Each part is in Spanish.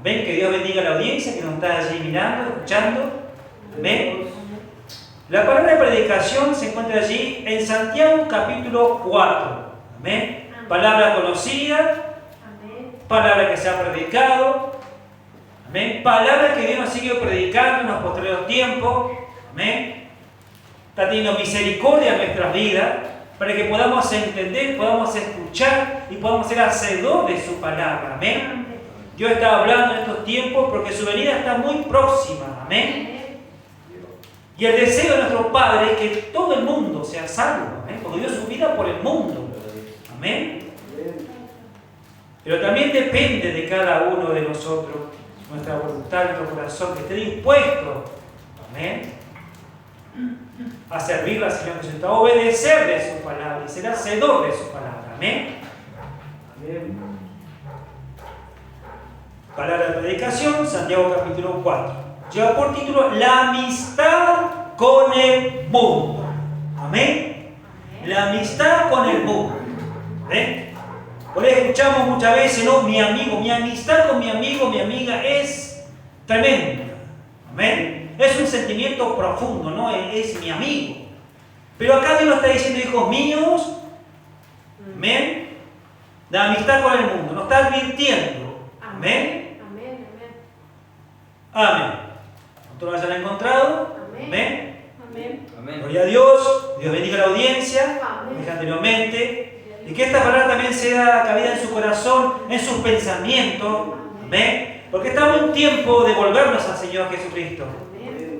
Amén. Que Dios bendiga a la audiencia que nos está allí mirando, escuchando. Amén. La palabra de predicación se encuentra allí en Santiago capítulo 4. Amén. Palabra conocida, palabra que se ha predicado. Amén. Palabra que Dios nos sigue predicando en los posteriores tiempos. Amén. Está teniendo misericordia en nuestras vidas para que podamos entender, podamos escuchar y podamos ser hacedores de su palabra. Amén. Dios está hablando en estos tiempos porque su venida está muy próxima. Amén. Y el deseo de nuestro Padre es que todo el mundo sea salvo. Amén. Porque dio su vida por el mundo. Amén. Pero también depende de cada uno de nosotros, nuestra voluntad, nuestro corazón, que esté dispuesto. Amén. A servirle al Señor Jesucristo, a obedecer de su palabra y ser hacedor de su palabra. Amén. Amén. Palabra de predicación, Santiago capítulo 4. Lleva por título La amistad con el mundo. Amén. La amistad con el mundo. ¿Amén? Por eso escuchamos muchas veces, ¿no? Mi amigo, mi amistad con mi amigo, mi amiga es tremenda. Amén. Es un sentimiento profundo, ¿no? Es mi amigo. Pero acá Dios nos está diciendo, hijos míos, amén, la amistad con el mundo. Nos está advirtiendo. Amén. Amén. Amén. ¿Nosotros lo hayan encontrado? Amén. Amén. Amén. Gloria a Dios. Dios bendiga a la audiencia. Amén. Dije anteriormente. Y que esta palabra también sea cabida en su corazón, en sus pensamientos. Amén. Porque estamos en un tiempo de volvernos al Señor Jesucristo.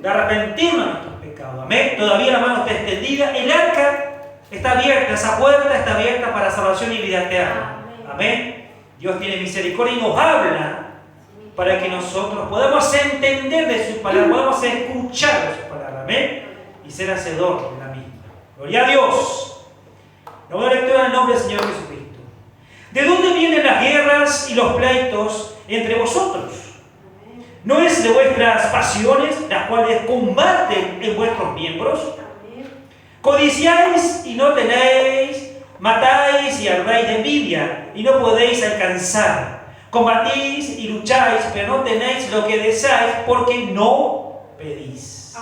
De arrepentirnos de nuestros pecados. Amén. Todavía la mano está extendida. El arca está abierta. Esa puerta está abierta para salvación y vida eterna. Amén. Dios tiene misericordia y nos habla para que nosotros podamos entender de su palabra, podamos escuchar de su palabra. Amén. Y ser hacedor de la misma. Gloria a Dios. La buena lectura en el nombre del Señor Jesucristo. ¿De dónde vienen las guerras y los pleitos entre vosotros? ¿No es de vuestras pasiones las cuales combaten en vuestros miembros? Codiciáis y no tenéis, matáis y ardáis de envidia y no podéis alcanzar. Combatís y lucháis, pero no tenéis lo que deseáis porque no pedís.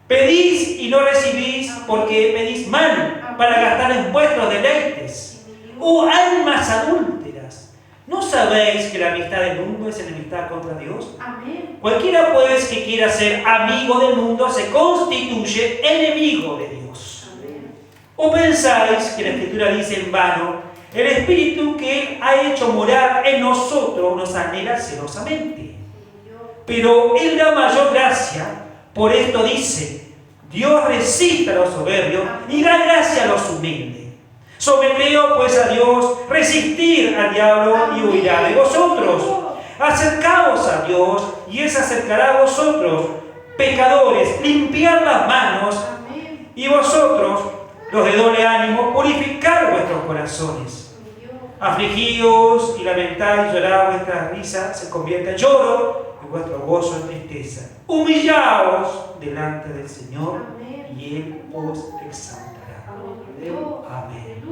Pedís y no recibís porque pedís mal para gastar en vuestros deleites. ¡Oh, almas adúlteras! ¿No sabéis que la amistad del mundo es enemistad contra Dios? Amén. Cualquiera pues que quiera ser amigo del mundo se constituye enemigo de Dios. Amén. ¿O pensáis que la Escritura dice en vano, el Espíritu que Él ha hecho morar en nosotros nos anhela celosamente? Pero Él da mayor gracia. Por esto dice, Dios resiste a los soberbios y da gracia a los humildes. Someteos pues a Dios, resistir al diablo y huirá de vosotros. Acercaos a Dios y Él se acercará a vosotros. Pecadores, limpiad las manos y vosotros, los de doble ánimo, purificad vuestros corazones. Afligíos y lamentáis, llorad, vuestra risa se convierte en lloro y vuestro gozo en tristeza. Humillaos delante del Señor y Él os exaltará. Amén.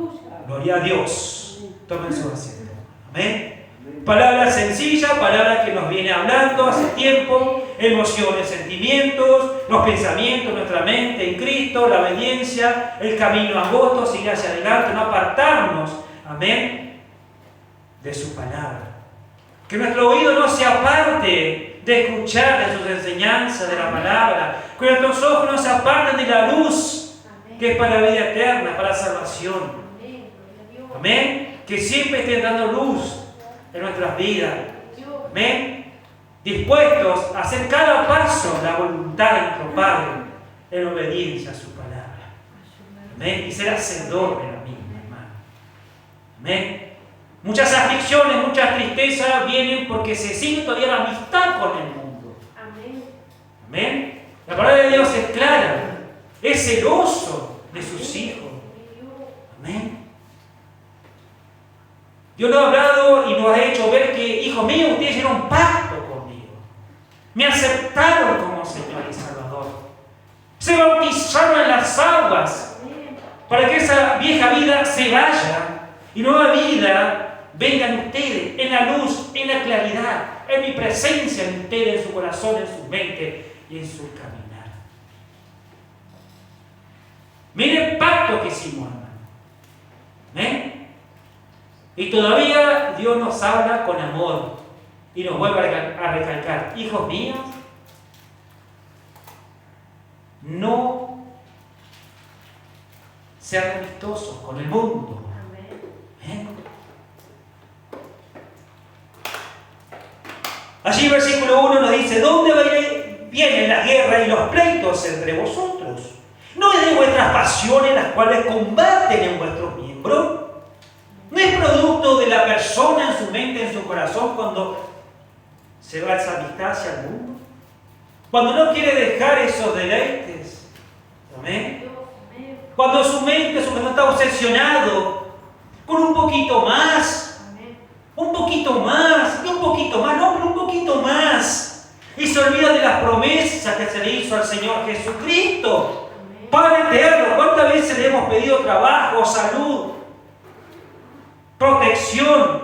Gloria a Dios. Tomen su asiento. Amén. Palabra sencilla, palabra que nos viene hablando hace tiempo. Emociones, sentimientos, los pensamientos, nuestra mente en Cristo, la obediencia, el camino angosto, seguir hacia adelante, no apartarnos. Amén. De su palabra. Que nuestro oído no se aparte de escuchar de sus enseñanzas, de la palabra. Que nuestros ojos no se aparten de la luz, que es para la vida eterna, para la salvación. Amén. Que siempre estén dando luz en nuestras vidas. Amén. Dispuestos a hacer cada paso la voluntad de nuestro Padre en obediencia a su palabra. Amén. Y ser hacedor de la misma, hermano. Amén. Muchas aflicciones, muchas tristezas vienen porque se sigue todavía la amistad con el mundo. Amén. La palabra de Dios es clara. Es celoso de sus hijos. Amén. Dios nos ha hablado y nos ha hecho ver que, hijos míos, ustedes hicieron un pacto conmigo. Me aceptaron como Señor y Salvador. Se bautizaron en las aguas para que esa vieja vida se vaya y nueva vida venga en ustedes, en la luz, en la claridad. en mi presencia en usted, en su corazón, en su mente y en su caminar. Mire el pacto que hicimos, hermano. ¿Amén? Y todavía Dios nos habla con amor y nos vuelve a recalcar: hijos míos, no sean amistosos con el mundo. ¿Amén? Allí versículo 1 nos dice: ¿dónde vienen las guerras y los pleitos entre vosotros? ¿No es de vuestras pasiones las cuales combaten en vuestros miembros? ¿No es producto de la persona en su mente, en su corazón, cuando se va esa amistad hacia el mundo? Cuando no quiere dejar esos deleites. ¿Amén? Cuando su mente está obsesionado con un poquito más, un poquito más, y un poquito más, no, pero un poquito más. Y se olvida de las promesas que se le hizo al Señor Jesucristo. Padre eterno, ¿cuántas veces le hemos pedido trabajo, salud, protección?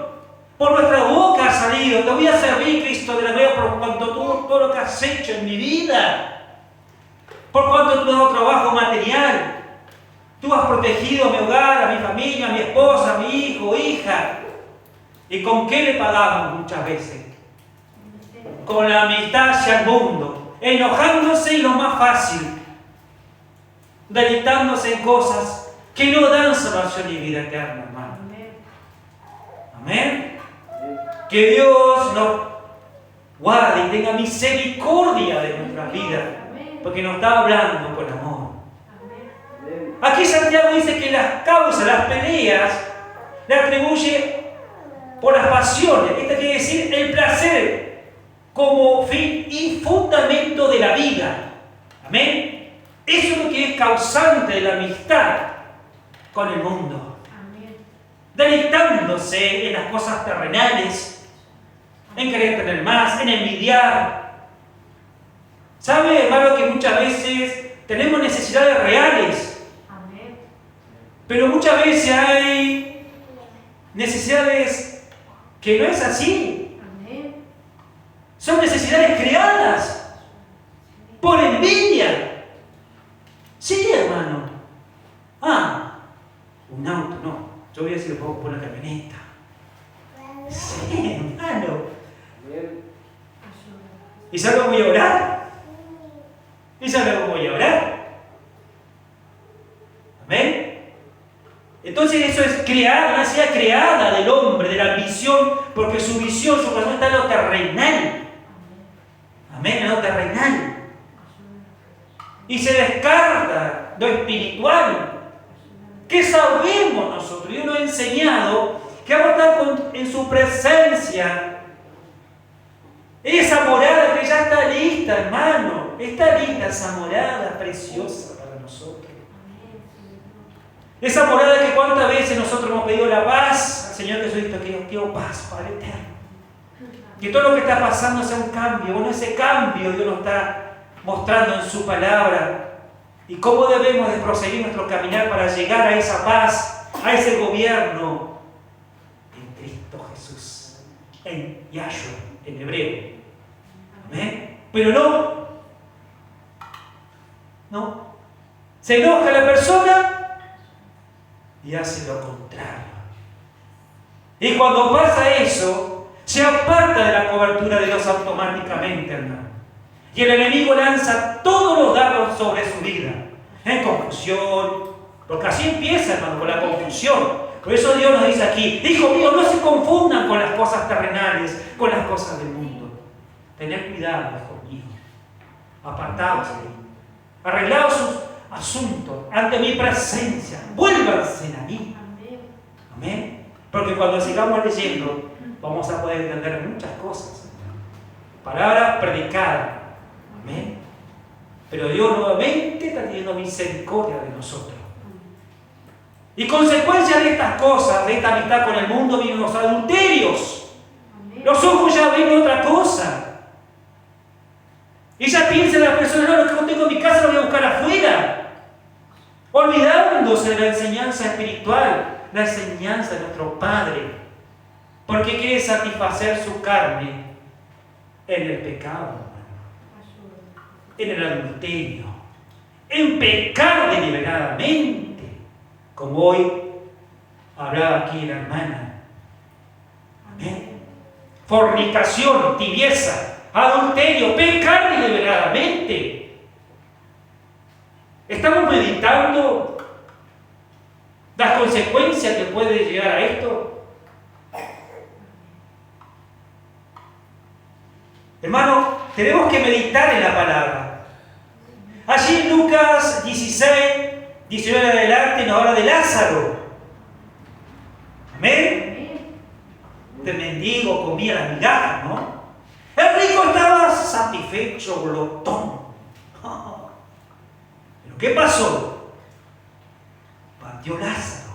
Por nuestra boca ha salido: te voy a servir, Cristo de la gloria, por cuanto todo lo que has hecho en mi vida, por cuanto tú me has dado trabajo material, tú has protegido a mi hogar, a mi familia, a mi esposa, a mi hijo, hija. ¿Y con qué le pagamos muchas veces? Con la amistad hacia el mundo, enojándose, y lo más fácil, deleitándose en cosas que no dan salvación y vida eterna, hermano. Amén. Que Dios nos guarde y tenga misericordia de nuestras vidas, porque nos está hablando con amor. Aquí Santiago dice que las causas, las peleas, le atribuye por las pasiones. Esto quiere decir el placer como fin y fundamento de la vida. Amén. Eso es lo que es causante de la amistad con el mundo. Deleitándose en las cosas terrenales, en querer tener más, en envidiar. ¿Sabe, hermano, que muchas veces tenemos necesidades reales? Pero muchas veces hay necesidades que no es así. Son necesidades creadas por envidia. Sí, hermano. Un auto, no. Yo voy a decir por una camioneta. Sí, hermano. ¿Y sabe cómo voy a orar? ¿Y sabe cómo voy a orar? ¿Amén? Entonces eso es crear, una necesidad creada del hombre, de la ambición, porque su visión, su corazón está en lo terrenal. Amén, en lo terrenal. Y se descarta lo espiritual. ¿Qué sabemos nosotros? Dios nos ha enseñado que vamos a estar en su presencia. Esa morada que ya está lista, hermano. Está lista esa morada preciosa para nosotros. Esa morada que cuántas veces nosotros hemos pedido la paz al Señor Jesucristo, que Dios quiero paz, Padre eterno. Que todo lo que está pasando sea un cambio. Bueno, ese cambio Dios nos está mostrando en su palabra. Y cómo debemos de proseguir nuestro caminar para llegar a esa paz, a ese gobierno en Cristo Jesús, en Yahshua, en hebreo. ¿Amén? Pero no. Se enoja la persona y hace lo contrario. Y cuando pasa eso, se aparta de la cobertura de Dios automáticamente, hermano. Y el enemigo lanza todos los dardos sobre su vida, en confusión, porque así empieza, hermano, con la confusión. Por eso Dios nos dice aquí: hijo mío, no se confundan con las cosas terrenales, con las cosas del mundo. Tened cuidado, hijo mío. Apartaos de ahí. Arreglaos sus asuntos ante mi presencia. Vuélvanse a mí. Amén. Porque cuando sigamos leyendo, vamos a poder entender muchas cosas. Palabra predicada. Amén. Pero Dios nuevamente está teniendo misericordia de nosotros. Y consecuencia de estas cosas, de esta amistad con el mundo, vienen los adulterios. Los ojos ya ven otra cosa. Y ya piensan las personas: no, lo que no tengo en mi casa lo voy a buscar afuera. Olvidándose de la enseñanza espiritual, la enseñanza de nuestro Padre. Porque quiere satisfacer su carne en el pecado, en el adulterio, en pecar deliberadamente, como hoy hablaba aquí la hermana. Amén. Fornicación, tibieza, adulterio, pecar deliberadamente. Estamos meditando las consecuencias que puede llegar a esto. Hermano, tenemos que meditar en la palabra. Allí en Lucas 16, 19 en adelante nos habla de Lázaro. Amén. Este mendigo comía las migajas, ¿no? El rico estaba satisfecho, glotón. ¿Pero qué pasó? Partió Lázaro.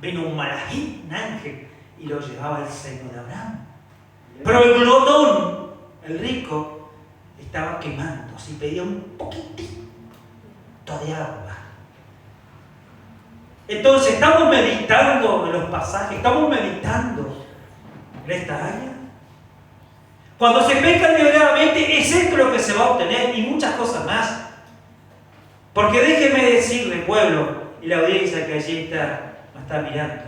Vino un malají, un ángel, y lo llevaba al seno de Abraham. Pero el glotón, el rico, estaba quemándose y pedía un poquitito de agua. Entonces, ¿estamos meditando en los pasajes? ¿Estamos meditando en esta área? Cuando se peca deliberadamente, es esto lo que se va a obtener y muchas cosas más. Porque déjeme decirle, pueblo, y la audiencia que allí nos está mirando,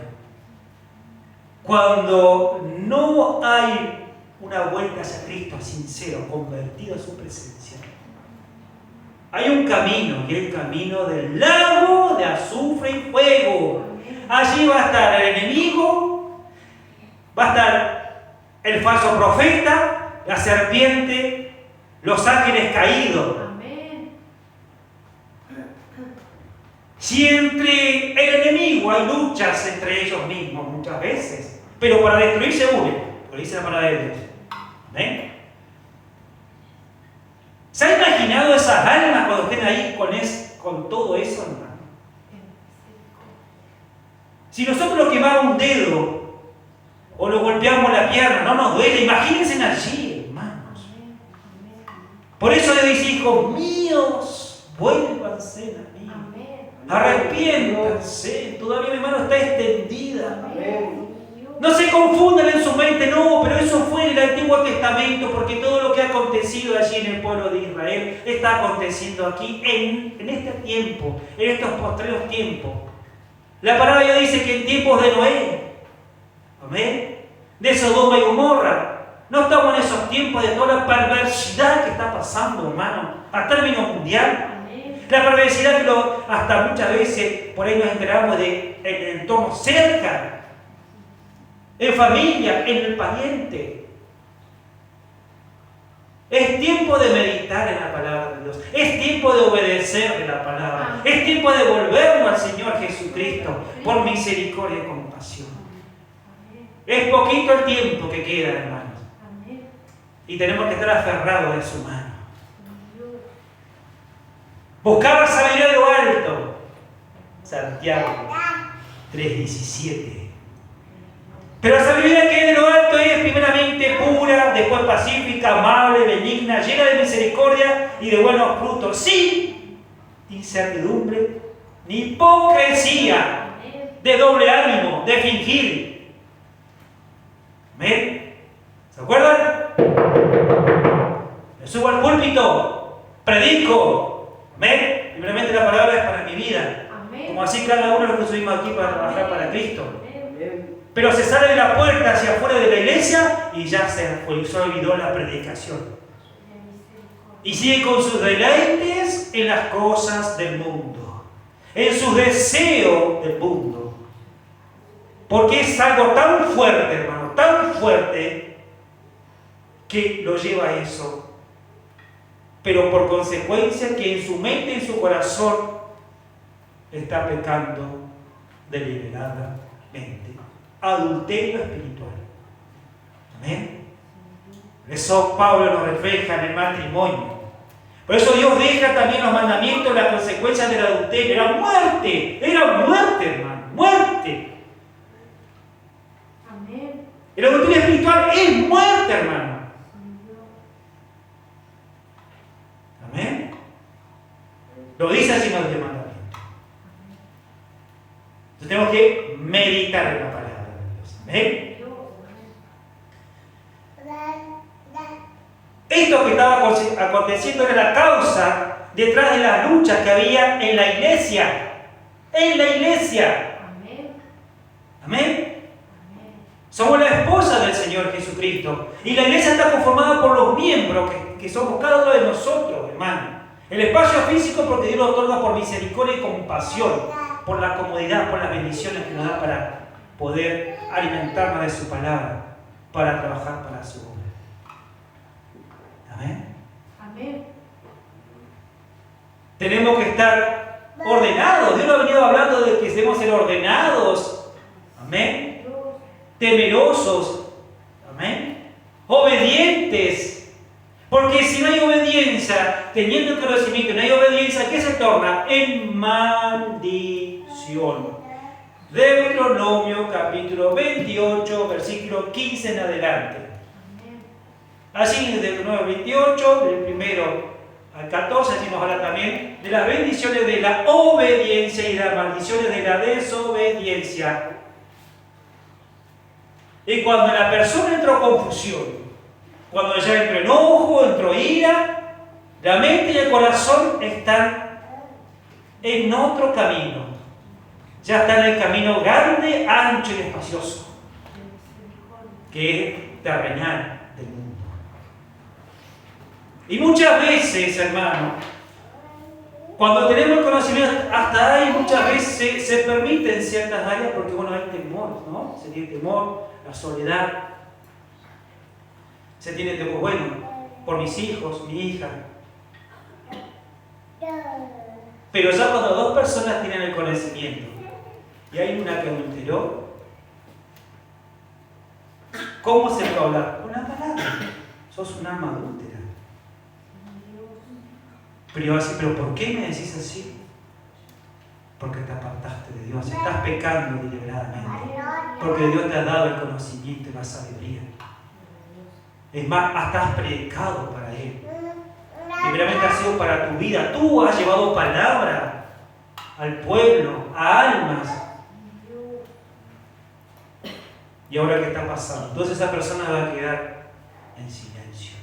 cuando no hay una vuelta hacia Cristo sincero, convertido a su presencia, hay un camino, que es el camino del lago de azufre y fuego. Allí va a estar el enemigo, va a estar el falso profeta, la serpiente, los ángeles caídos. Si entre el enemigo hay luchas entre ellos mismos muchas veces, pero para destruir se unen, lo dice la palabra de Dios. ¿Amén? ¿Se ha imaginado esas almas cuando estén ahí con todo eso, hermano? Si nosotros lo quemamos un dedo o lo golpeamos la pierna, no nos duele. Imagínense allí, hermanos. Por eso le dice, hijos míos, vuélvanse a mí. Arrepiéntanse. Todavía mi mano está extendida. No se confundan en su mente, no, pero eso fue en el Antiguo Testamento, porque todo lo que ha acontecido allí en el pueblo de Israel está aconteciendo aquí en este tiempo, en estos postreros tiempos. La palabra ya dice que en tiempos de Noé, amén, de Sodoma y Gomorra, no estamos en esos tiempos de toda la perversidad que está pasando, hermano, a término mundial. La perversidad que hasta muchas veces por ahí nos enteramos en el entorno cerca, en familia, en el pariente. Es tiempo de meditar en la palabra de Dios. Es tiempo de obedecer la palabra. Es tiempo de volvernos al Señor Jesucristo por misericordia y compasión. Es poquito el tiempo que queda, hermanos. Y tenemos que estar aferrados de su mano. Buscar la sabiduría de lo alto. Santiago 3:17. Pero la sabiduría que es de lo alto es primeramente pura, después pacífica, amable, benigna, llena de misericordia y de buenos frutos, sin incertidumbre ni hipocresía, de doble ánimo, de fingir. ¿Amén? ¿Se acuerdan? Me subo al púlpito, predico. ¿Amén? Primeramente la palabra es para mi vida. Como así cada uno de los que subimos aquí para trabajar para Cristo. Pero se sale de la puerta hacia afuera de la iglesia y ya se olvidó la predicación. Y sigue con sus deleites en las cosas del mundo, en sus deseos del mundo. Porque es algo tan fuerte, hermano, tan fuerte, que lo lleva a eso. Pero por consecuencia que en su mente, en su corazón, está pecando deliberadamente. Adulterio espiritual. Amén. Eso Pablo nos refleja en el matrimonio. Por eso Dios deja también los mandamientos, las consecuencias del adulterio. Era muerte, hermano, muerte. Amén. El adulterio espiritual es muerte, hermano. Amén. Lo dice así en los mandamientos. Entonces tenemos que meditar en la palabra. ¿Eh? esto que estaba aconteciendo era la causa detrás de las luchas que había en la iglesia. En la iglesia. Amén. Amén. Somos la esposa del Señor Jesucristo. Y la iglesia está conformada por los miembros que somos cada uno de nosotros, hermano. El espacio físico porque Dios lo otorga por misericordia y compasión, por la comodidad, por las bendiciones que nos da para poder alimentarnos de su palabra, para trabajar para su obra. Amén. Amén. Tenemos que estar ordenados. Dios nos ha venido hablando de que debemos ser ordenados. Amén. Temerosos. Amén. Obedientes. Porque si no hay obediencia, teniendo el conocimiento, no hay obediencia, ¿qué se torna? En maldición. Deuteronomio capítulo 28, versículo 15 en adelante. Así, desde Deuteronomio 28, del primero al 14, así nos habla también de las bendiciones de la obediencia y las maldiciones de la desobediencia. Y cuando la persona entró confusión, cuando ya entró enojo, entró ira, la mente y el corazón están en otro camino. Ya está en el camino grande, ancho y espacioso, que es terrenal del mundo. Y muchas veces, hermano, cuando tenemos el conocimiento, hasta ahí muchas veces se permiten ciertas áreas porque, bueno, hay temor, ¿no? Se tiene temor, la soledad. Se tiene temor, bueno, por mis hijos, mi hija. Pero ya cuando dos personas tienen el conocimiento y hay una que adulteró, ¿cómo se puede hablar? Una palabra. Sos un alma adúltera. Pero yo así, ¿pero por qué me decís así? Porque te apartaste de Dios. Estás pecando deliberadamente. Porque Dios te ha dado el conocimiento y la sabiduría. Es más, hasta has predicado para Él. Primeramente ha sido para tu vida. Tú has llevado palabra al pueblo, a almas. ¿Y ahora qué está pasando? Entonces esa persona va a quedar en silencio.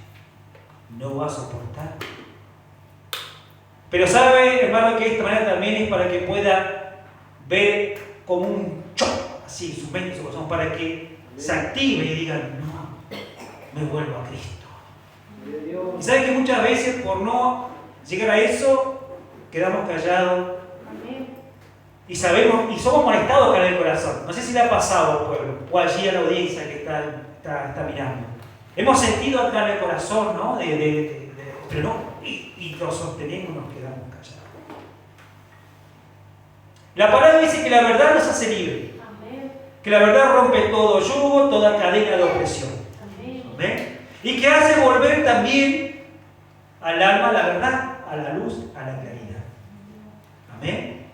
No va a soportar. Pero sabe, hermano, que esta manera también es para que pueda ver como un shock, así, su mente, su corazón, para que se active y diga, no, me vuelvo a Cristo. Y sabe que muchas veces por no llegar a eso, quedamos callados. Y sabemos, y somos molestados acá en el corazón. No sé si le ha pasado al pueblo, o allí a la audiencia que está mirando. Hemos sentido acá en el corazón, ¿no? Pero no, y lo sostenemos, nos quedamos callados. La palabra dice que la verdad nos hace libre. Que la verdad rompe todo yugo, toda cadena de opresión. Amén. Y que hace volver también al alma la verdad, a la luz, a la claridad. Amén.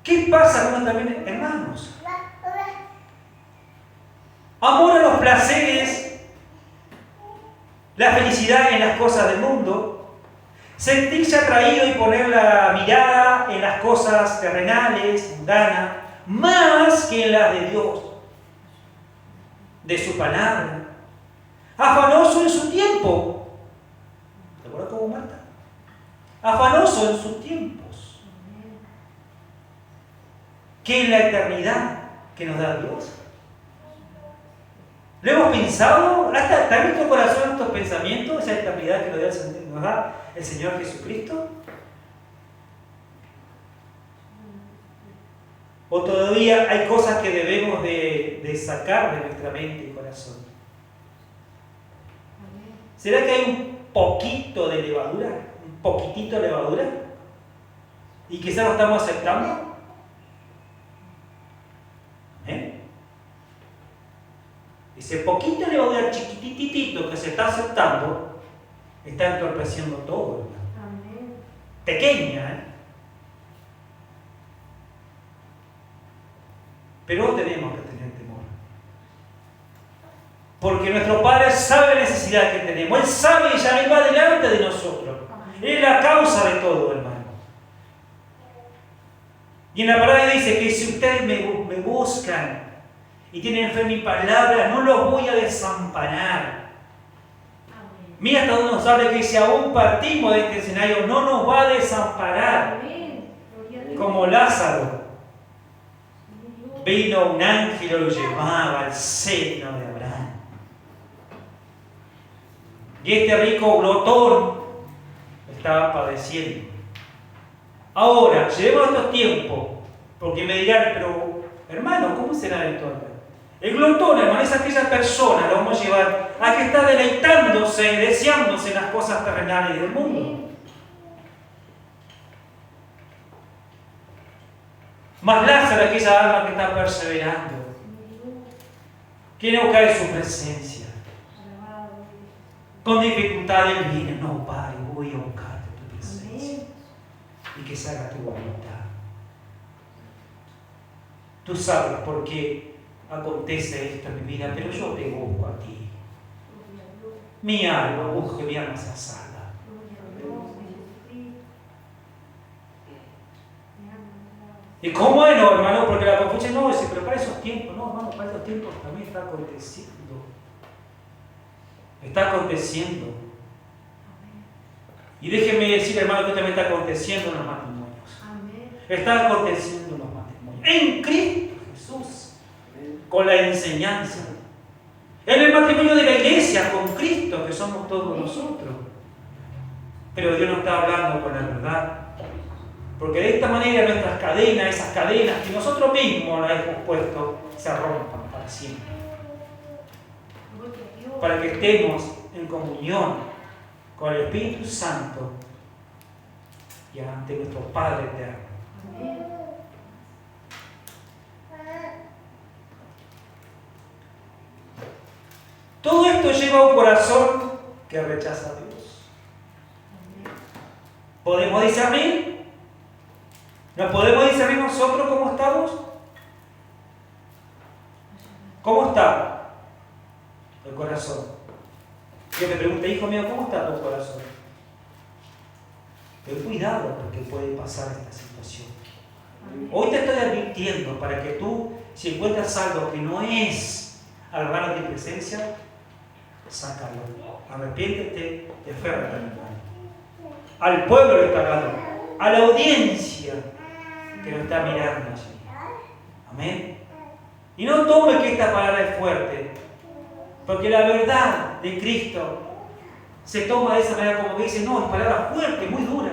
¿Qué pasa con también, hermanos? Amor a los placeres, la felicidad en las cosas del mundo, sentirse atraído y poner la mirada en las cosas terrenales, mundanas, más que en las de Dios, de su palabra, afanoso en su tiempo. ¿Te acuerdas cómo Marta? Afanoso en sus tiempos, que en la eternidad que nos da Dios. ¿Lo hemos pensado? ¿Está en nuestro corazón estos pensamientos, esa eternidad que nos da el Señor Jesucristo? ¿O todavía hay cosas que debemos de sacar de nuestra mente y corazón? ¿Será que hay un poquito de levadura? ¿Un poquitito de levadura? ¿Y quizás lo estamos aceptando? Ese poquito de levadura chiquititito que se está aceptando está entorpeciendo todo, hermano. Pequeña, ¿eh? Pero tenemos que tener temor. Porque nuestro Padre sabe la necesidad que tenemos. Él sabe y ya Él va delante de nosotros. Él es la causa de todo, hermano. Y en la palabra dice que si ustedes me buscan y tienen fe en mi palabra, no los voy a desamparar. Mira hasta donde nos habla que si aún partimos de este escenario, no nos va a desamparar. Como Lázaro. Vino un ángel y lo llevaba al seno de Abraham. Y este rico glotón estaba padeciendo. Ahora, llevemos estos tiempos, porque me dirán, pero hermano, ¿cómo será esto? El glotón, hermano, es aquella persona, lo vamos a llevar a que está deleitándose, deseándose en las cosas terrenales del mundo. Más Lázaro, aquella alma que está perseverando, quiere buscar su presencia. Con dificultad él viene, no, Padre, voy a buscarte tu presencia y que se haga tu voluntad. Tú sabes por qué acontece esto en mi vida, pero yo te busco a ti. Mi alma busca, mi alma se salva. Y cómo bueno, hermano, porque la confusión no dice, pero para esos tiempos, no, hermano, para esos tiempos también está aconteciendo. Está aconteciendo. Y déjenme decir, hermano, que también está aconteciendo en los matrimonios. Está aconteciendo en los matrimonios. En Cristo Jesús. Con la enseñanza. En el matrimonio de la iglesia, con Cristo, que somos todos nosotros. Pero Dios nos está hablando con la verdad. Porque de esta manera nuestras cadenas, esas cadenas que nosotros mismos las hemos puesto, se rompan para siempre. Para que estemos en comunión con el Espíritu Santo y ante nuestro Padre eterno. Todo esto lleva a un corazón que rechaza a Dios. ¿Podemos discernir? ¿No podemos discernir nosotros cómo estamos? ¿Cómo está el corazón? Yo me pregunto, hijo mío, ¿cómo está tu corazón? Ten cuidado porque puede pasar esta situación. Hoy te estoy advirtiendo para que tú, si encuentras algo que no es agradable a tu presencia, sácalo. Arrepiéntete y aférrate al hermano. Al pueblo le está hablando, a la audiencia que lo está mirando allí. Amén. Y no tome que esta palabra es fuerte, porque la verdad de Cristo se toma de esa manera como que dice, no, es palabra fuerte, muy dura.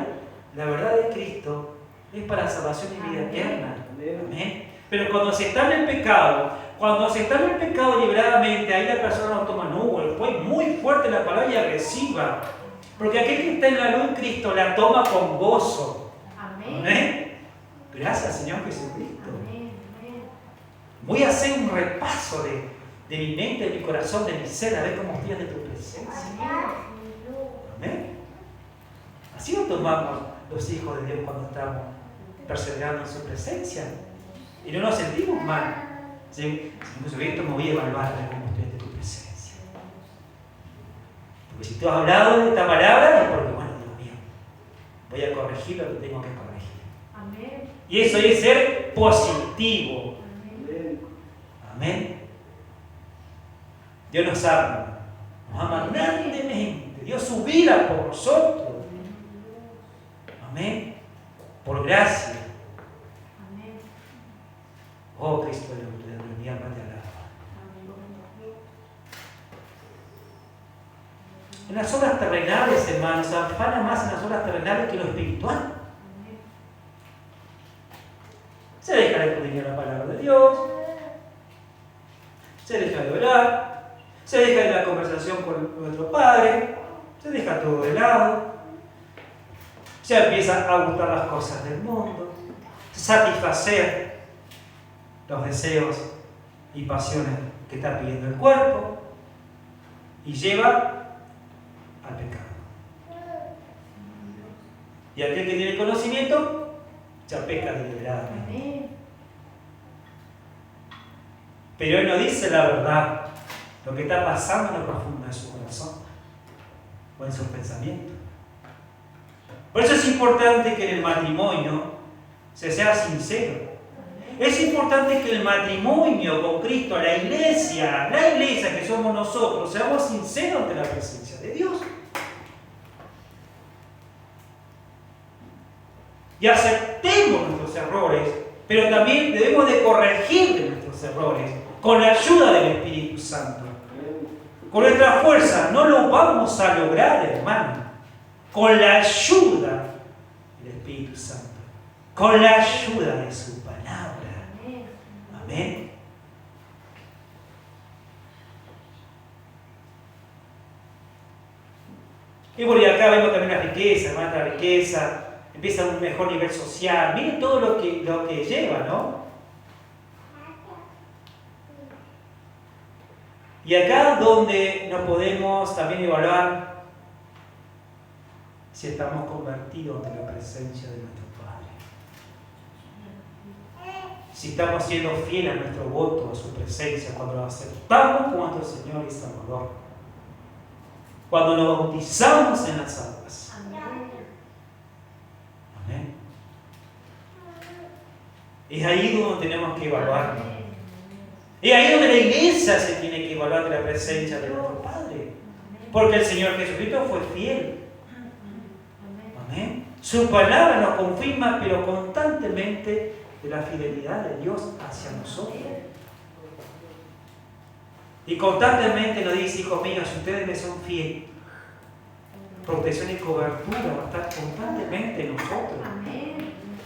La verdad de Cristo es para salvación y vida eterna. Amén. Pero cuando se está en el pecado, liberadamente, ahí la persona no toma, no, fue muy fuerte la palabra y agresiva. Porque aquel que está en la luz de Cristo la toma con gozo. Amén. Gracias, Señor Jesucristo. Voy a hacer un repaso de mi mente, de mi corazón, de mi ser, a ver cómo estoy ante tu presencia. Amén. Así lo tomamos los hijos de Dios cuando estamos perseverando en su presencia. Y no nos sentimos mal. Incluso esto me voy a evaluar a ver cómo estoy ante tu presencia. Porque si tú has hablado de esta palabra, es porque, bueno, Dios mío, voy a corregir lo que tengo que corregir. Amén. Y eso es ser positivo. Amén. Dios nos ama grandemente. Dio su vida por nosotros. Amén. Por gracia. Amén. Oh Cristo de mi alma te alaba. En las obras terrenales, hermanos, se afana más en las obras terrenales que en lo espiritual. Se deja de escudriñar la palabra de Dios, se deja de orar, se deja de la conversación con nuestro Padre, se deja todo de lado, se empieza a gustar las cosas del mundo, satisfacer los deseos y pasiones que está pidiendo el cuerpo y lleva al pecado. Y aquel que tiene conocimiento ya peca deliberadamente. Pero él no dice la verdad, lo que está pasando en lo profundo de su corazón o en sus pensamientos. Por eso es importante que en el matrimonio se sea sincero. es importante que el matrimonio con Cristo, la iglesia que somos nosotros, seamos sinceros ante la presencia de Dios. Y aceptemos nuestros errores, pero también debemos de corregir de nuestros errores con la ayuda del Espíritu Santo. Con nuestra fuerza no lo vamos a lograr, hermano. Con la ayuda del Espíritu Santo. Con la ayuda de su palabra. Amén. Y por acá vemos también la riqueza, hermano, la riqueza. Empieza un mejor nivel social. Miren todo lo que lleva, ¿no? Y acá donde nos podemos también evaluar si estamos convertidos ante la presencia de nuestro Padre. Si estamos siendo fieles a nuestro voto, a su presencia, cuando lo aceptamos como nuestro Señor y Salvador. Cuando nos bautizamos en las aguas. Amén. Es ahí donde tenemos que evaluarnos. Es ahí donde la iglesia se tiene que evaluar de la presencia de nuestro Padre. Porque el Señor Jesucristo fue fiel. Amén. Su palabra nos confirma, pero constantemente, de la fidelidad de Dios hacia nosotros. Y constantemente nos dice, hijos míos, si ustedes me son fieles, protección y cobertura va a estar constantemente en nosotros.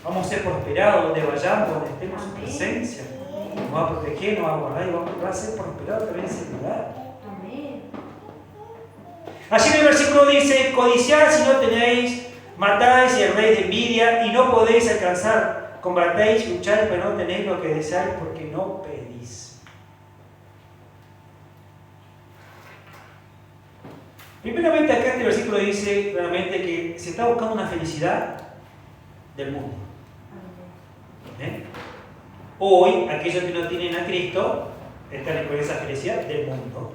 Vamos a ser prosperados donde vayamos, donde estemos en su presencia. Nos va a proteger, nos va a guardar y va a ser prosperado también en ese lugar. Allí en el versículo dice, codiciad si no tenéis, matáis y hervéis de envidia y no podéis alcanzar, combatéis, lucháis, pero no tenéis lo que deseáis porque no pedís. Primeramente acá este versículo dice claramente que se está buscando una felicidad del mundo. ¿Eh? Hoy, aquellos que no tienen a Cristo están con esa felicidad del mundo,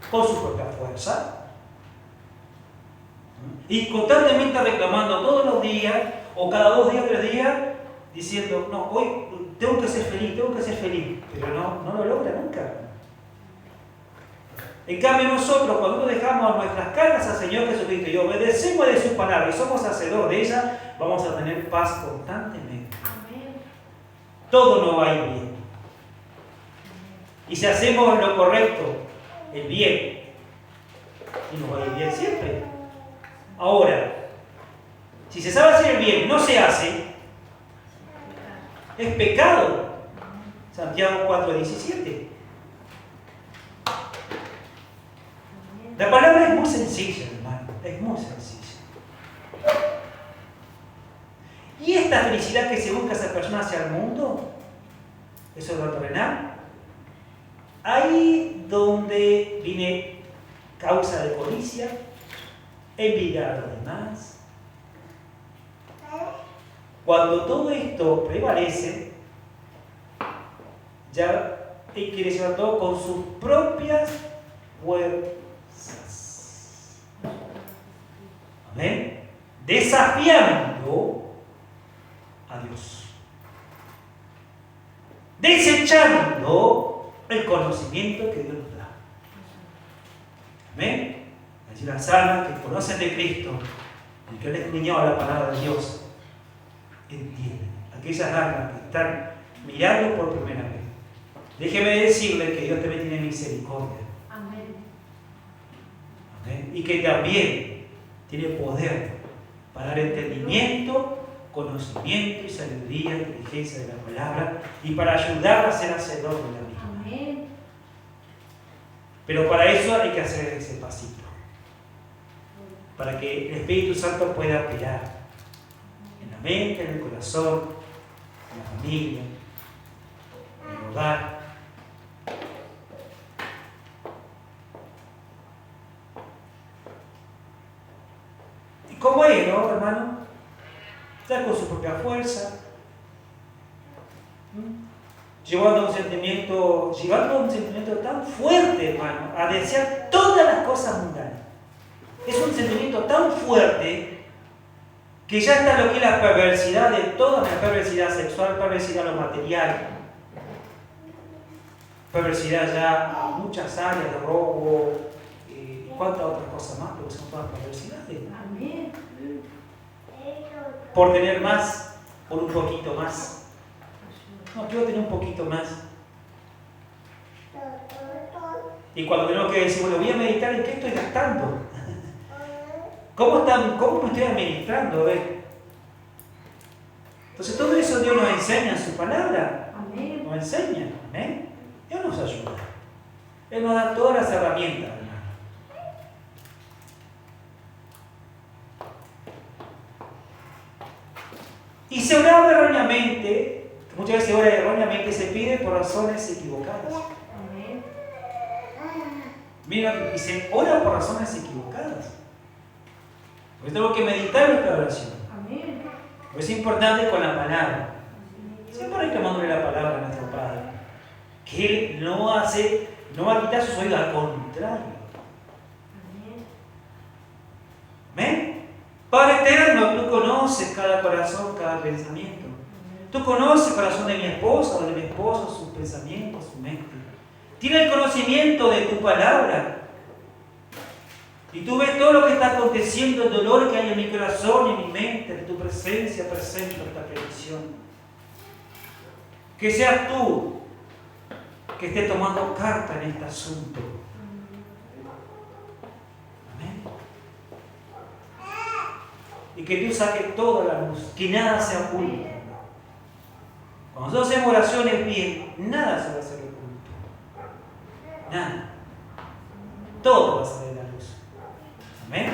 con su propia fuerza, y constantemente reclamando todos los días, o cada 2 días, 3 días, diciendo, no, hoy tengo que ser feliz, pero no lo logra nunca. En cambio nosotros, cuando dejamos nuestras cargas al Señor Jesucristo y obedecemos de su palabra y somos hacedores de ella, vamos a tener paz constantemente. Todo nos va a ir bien. Y si hacemos lo correcto, el bien, y nos va a ir bien siempre. Ahora, si se sabe hacer el bien y no se hace, es pecado. Santiago 4:17. La palabra es muy sencilla, hermano. Es muy sencilla. Y esta felicidad que se busca esa persona hacia el mundo, eso es lo terrenal, ahí donde viene causa de codicia, envidiar a los demás. Cuando todo esto prevalece, ya él quiere llevar todo con sus propias fuerzas. Amén. Desafiando a Dios. Desechando el conocimiento que Dios nos da. Amén. Allí las almas que conocen de Cristo y que han escudriñado la palabra de Dios entienden. Aquellas almas que están mirando por primera vez. Déjeme decirle que Dios también tiene misericordia. Amén. Amén. Y que también tiene poder para dar entendimiento, conocimiento y sabiduría, inteligencia de la palabra y para ayudar a ser hacedor de la misma. Amén. Pero para eso hay que hacer ese pasito. Para que el Espíritu Santo pueda operar en la mente, en el corazón, en la familia, en el hogar. ¿Y cómo es, no, hermano? Está con su propia fuerza, llevando a un sentimiento tan fuerte, hermano, a desear todas las cosas mundanas. Es un sentimiento tan fuerte que ya está lo que es la perversidad de toda la perversidad sexual, perversidad lo material, perversidad ya a muchas áreas de robo, y cuántas otras cosas más, porque son todas perversidades. Amén. Por tener más, por un poquito más. No, quiero tener un poquito más. Y cuando tenemos que decir, bueno, voy a meditar en qué estoy gastando. ¿Cómo me estoy administrando? A ver. Entonces todo eso Dios nos enseña en su palabra. Amén. Nos enseña. ¿Amén? Dios nos ayuda. Él nos da todas las herramientas, hermano. Y se oraba erróneamente, muchas veces se ora erróneamente, se pide por razones equivocadas. Amén. Mira, y se ora por razones equivocadas. Por eso tengo que meditar nuestra oración. Amén. Por eso es importante con la palabra. Siempre reclamándole la palabra a nuestro Padre. Que Él no va a quitar sus oídos, al contrario. ¿Amén? Padre eterno, tú conoces cada corazón, cada pensamiento. Tú conoces el corazón de mi esposa o de mi esposo, sus pensamientos, su mente. Tiene el conocimiento de tu palabra. Y tú ves todo lo que está aconteciendo, el dolor que hay en mi corazón y en mi mente, en tu presencia presento esta petición. Que seas tú que esté tomando carta en este asunto. Amén. Y que tú saques toda la luz, que nada se oculte. Cuando nosotros hacemos oraciones bien, nada se va a hacer oculto. Nada. Todo va a salir a la luz. Amén.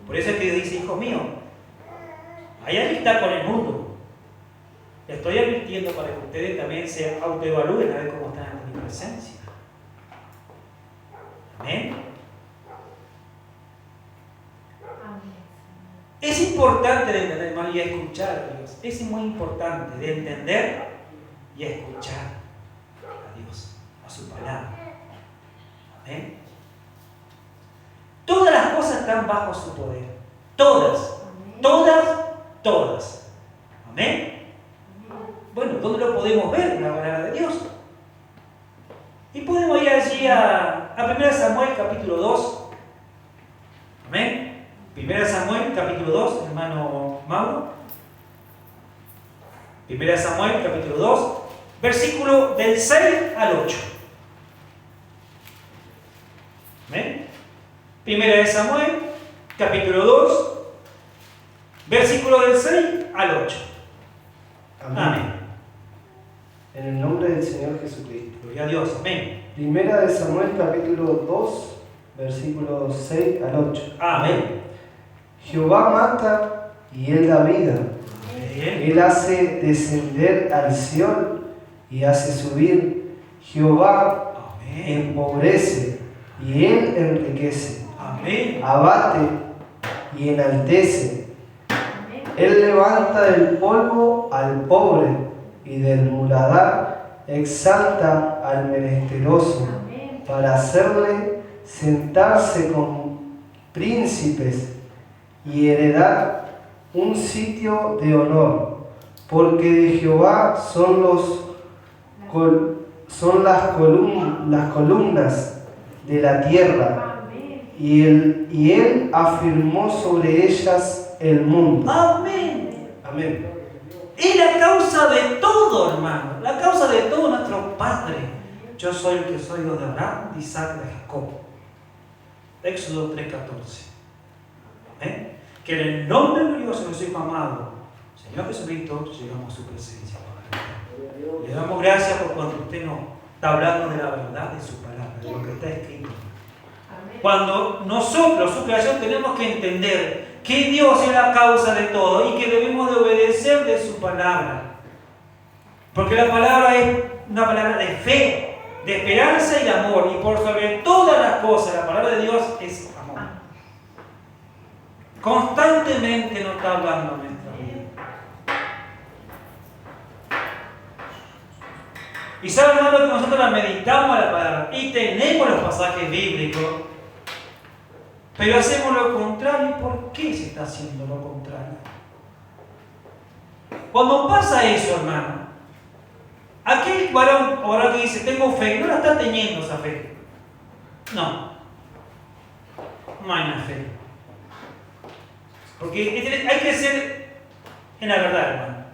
Por eso es que Dios dice, hijo mío, hay amistad con el mundo. Le estoy advirtiendo para que ustedes también se autoevalúen a ver cómo están en mi presencia. Amén. Es importante de entender, hermano, y escuchar a Dios. Es muy importante de entender y escuchar a Dios, a su palabra. Amén. Todas las cosas están bajo su poder. Todas. Todas. Todas. Amén. Bueno, ¿dónde lo podemos ver? En la palabra de Dios. Y podemos ir allí a 1 Samuel capítulo 2. Amén. 1 Samuel capítulo 2, hermano Mauro. 1 Samuel capítulo 2, versículo del 6 al 8. Amén. 1 Samuel capítulo 2, versículo del 6 al 8. Amén. Amén. En el nombre del Señor Jesucristo. Gloria a Dios. Amén. 1 Samuel capítulo 2, versículos 6 al 8. Amén. Jehová mata y Él da vida. Amén. Él hace descender al Sión y hace subir. Jehová Amén. empobrece y Él enriquece. Amén. Abate y enaltece. Él levanta del polvo al pobre y del muladar exalta al menesteroso para hacerle sentarse con príncipes y heredar un sitio de honor, porque de Jehová son las columnas de la tierra, y él afirmó sobre ellas el mundo. Amén. Amén. Es la causa de todo, hermano. La causa de todo nuestro Padre. Yo soy el que soy Dios de Abraham, de Isaac, de Jacob. Éxodo 3:14. Amén. Que en el nombre de Dios, nuestro Hijo amado, Señor Jesucristo, llegamos a su presencia. Le damos gracias por cuando usted nos está hablando de la verdad de su palabra, de lo que está escrito. Cuando nosotros, su creación, tenemos que entender que Dios es la causa de todo y que debemos de obedecer de su palabra. Porque la palabra es una palabra de fe, de esperanza y de amor. Y por sobre todas las cosas, la palabra de Dios es amor. Constantemente nos está hablando a nuestra vida. Y saben, hermano, que nosotros la meditamos a la palabra y tenemos los pasajes bíblicos, pero hacemos lo contrario. ¿Por qué se está haciendo lo contrario? cuando pasa eso, hermano, aquel varón o varón que dice, tengo fe, no la está teniendo esa fe. No. No hay una fe. Porque hay que ser en la verdad, hermano.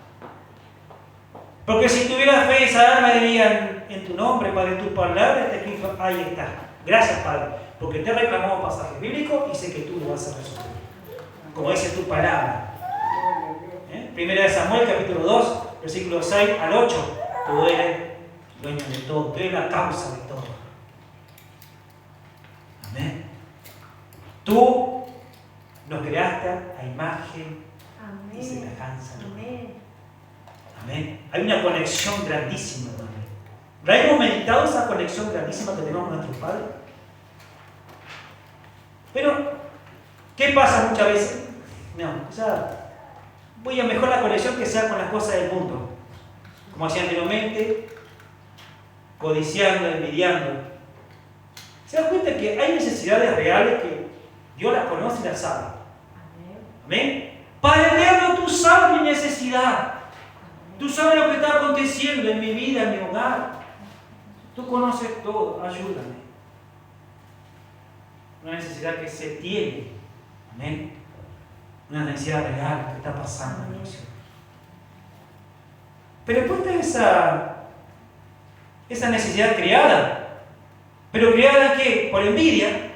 Porque si tuviera fe, esa alma diría en tu nombre, Padre, en tu palabra, está escrito, ahí está. Gracias, Padre, porque te reclamamos pasaje bíblico y sé que tú lo vas a resolver. Como dice tu palabra. Primera de Samuel, capítulo 2, versículos 6 al 8. Tú eres dueño de todo, tú eres la causa de todo. Amén. Tú nos creaste a imagen y semejanza. Amén. Amén. Hay una conexión grandísima, hermano. ¿La hemos meditado esa conexión grandísima que tenemos con nuestro Padre? Pero, ¿qué pasa muchas veces? No, voy a mejorar la conexión que sea con las cosas del mundo. Como hacía anteriormente, codiciando, envidiando. ¿Se dan cuenta que hay necesidades reales que Dios las conoce y las sabe? Amén. Padre eterno, tú sabes mi necesidad. Tú sabes lo que está aconteciendo en mi vida, en mi hogar. Tú conoces todo, ayúdame. Una necesidad que se tiene. Amén. Una necesidad real que está pasando en la nación. Pero después está esa necesidad creada. ¿Pero creada qué? Por envidia,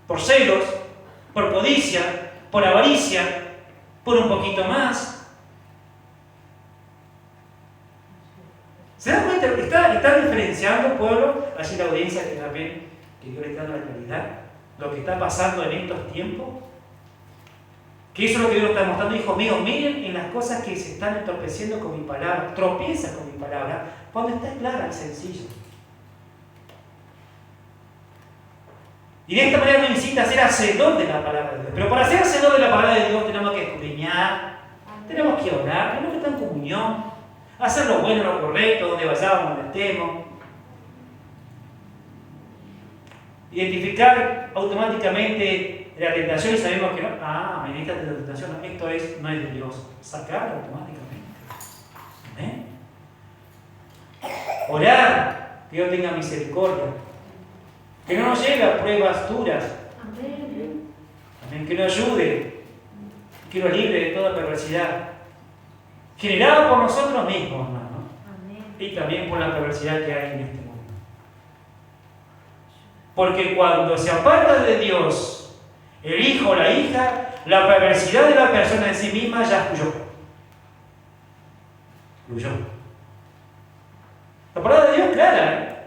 por celos, por codicia, por avaricia, por un poquito más. ¿Se dan cuenta? Está diferenciando, pueblo, así la audiencia que también, que Dios le está dando la claridad, lo que está pasando en estos tiempos. Que eso es lo que Dios nos está mostrando, hijo mío, miren en las cosas que se están entorpeciendo con mi palabra, tropieza con mi palabra, cuando está clara y sencilla. Y de esta manera nos incita a ser hacedor de la palabra de Dios. Pero para ser hacedor de la palabra de Dios tenemos que escudriñar, tenemos que orar, tenemos que estar en comunión, hacer lo bueno, lo correcto, donde vayamos, donde estemos. Identificar automáticamente la tentación y sabemos que no. En esta tentación, esto no es de Dios. Sacarlo automáticamente. ¿Amén? Orar, que Dios tenga misericordia. Que no nos llegue a pruebas duras. Amén. Amén. Que nos ayude. Que nos libre de toda perversidad. Generada por nosotros mismos, hermano. Amén. Y también por la perversidad que hay en este mundo. Porque cuando se aparta de Dios el hijo o la hija, la perversidad de la persona en sí misma ya fluyó. Fluyó. La palabra de Dios es clara, ¿eh?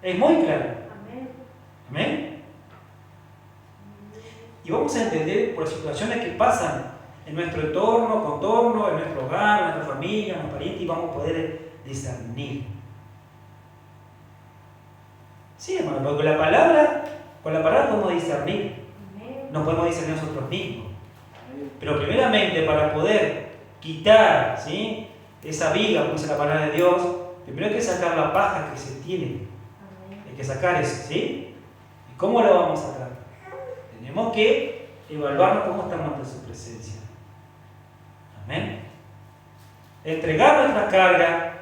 Es muy clara. Amén. Amén. Y vamos a entender por las situaciones que pasan en nuestro entorno, contorno, en nuestro hogar, en nuestra familia, en nuestros parientes, y vamos a poder discernir. Sí, hermano, porque con la palabra podemos discernir. Nos podemos discernir nosotros mismos. Pero primeramente, para poder quitar, ¿sí?, esa viga, como dice la palabra de Dios, primero hay que sacar la paja que se tiene. Hay que sacar eso, ¿sí? ¿Y cómo lo vamos a sacar? Tenemos que evaluarnos cómo estamos ante su presencia. Amén. Entregar nuestra carga,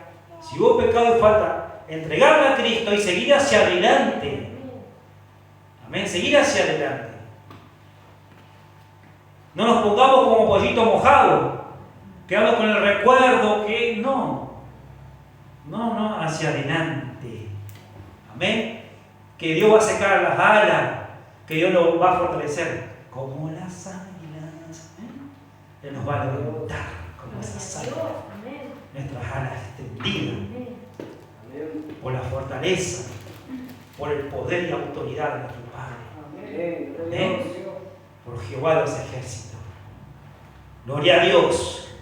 si hubo pecado y falta, entregarla a Cristo y seguir hacia adelante. Amén, seguir hacia adelante. No nos pongamos como pollito mojado, quedando con el recuerdo que no, hacia adelante. Amén. Que Dios va a secar las alas, que Dios nos va a fortalecer como las águilas. Él nos va a levantar como esas águilas. Nuestras alas extendidas por la fortaleza, por el poder y autoridad de nuestro Padre. Amén. Por Jehová de los ejércitos. Gloria a Dios,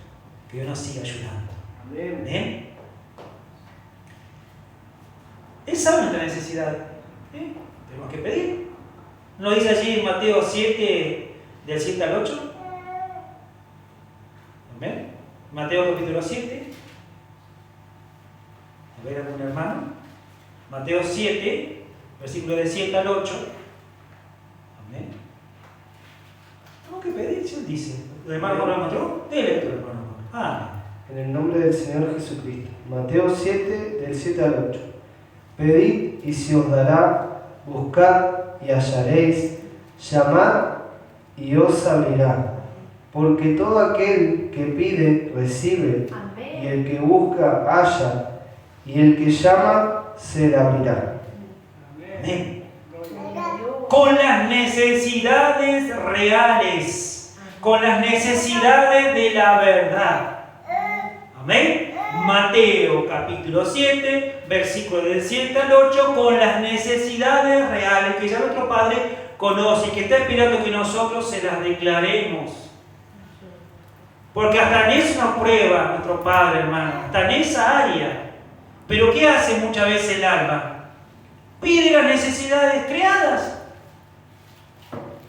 que Dios nos siga ayudando. Amén. Él sabe nuestra necesidad. Tenemos que pedir. ¿No dice allí en Mateo 7, del 7 al 8? Amén. Mateo capítulo 7. A ver, algún hermano. Mateo 7, versículo del 7 al 8. Amén. Tenemos que pedir, si Él dice. ¿Lo demás no lo encontró? Dé lectura, hermano. Amén. En el nombre del Señor Jesucristo. Mateo 7, del 7 al 8. Pedid y se os dará, buscad y hallaréis, llamad y os abrirá. Porque todo aquel que pide, recibe, y el que busca, halla, y el que llama, se le abrirá. Amén. Con las necesidades reales, con las necesidades de la verdad. Amén. Mateo capítulo 7, versículos del 7 al 8, con las necesidades reales que ya nuestro Padre conoce y que está esperando que nosotros se las declaremos. Porque hasta en eso nos prueba nuestro Padre, hermano, hasta en esa área. Pero ¿qué hace muchas veces el alma? Pide las necesidades creadas.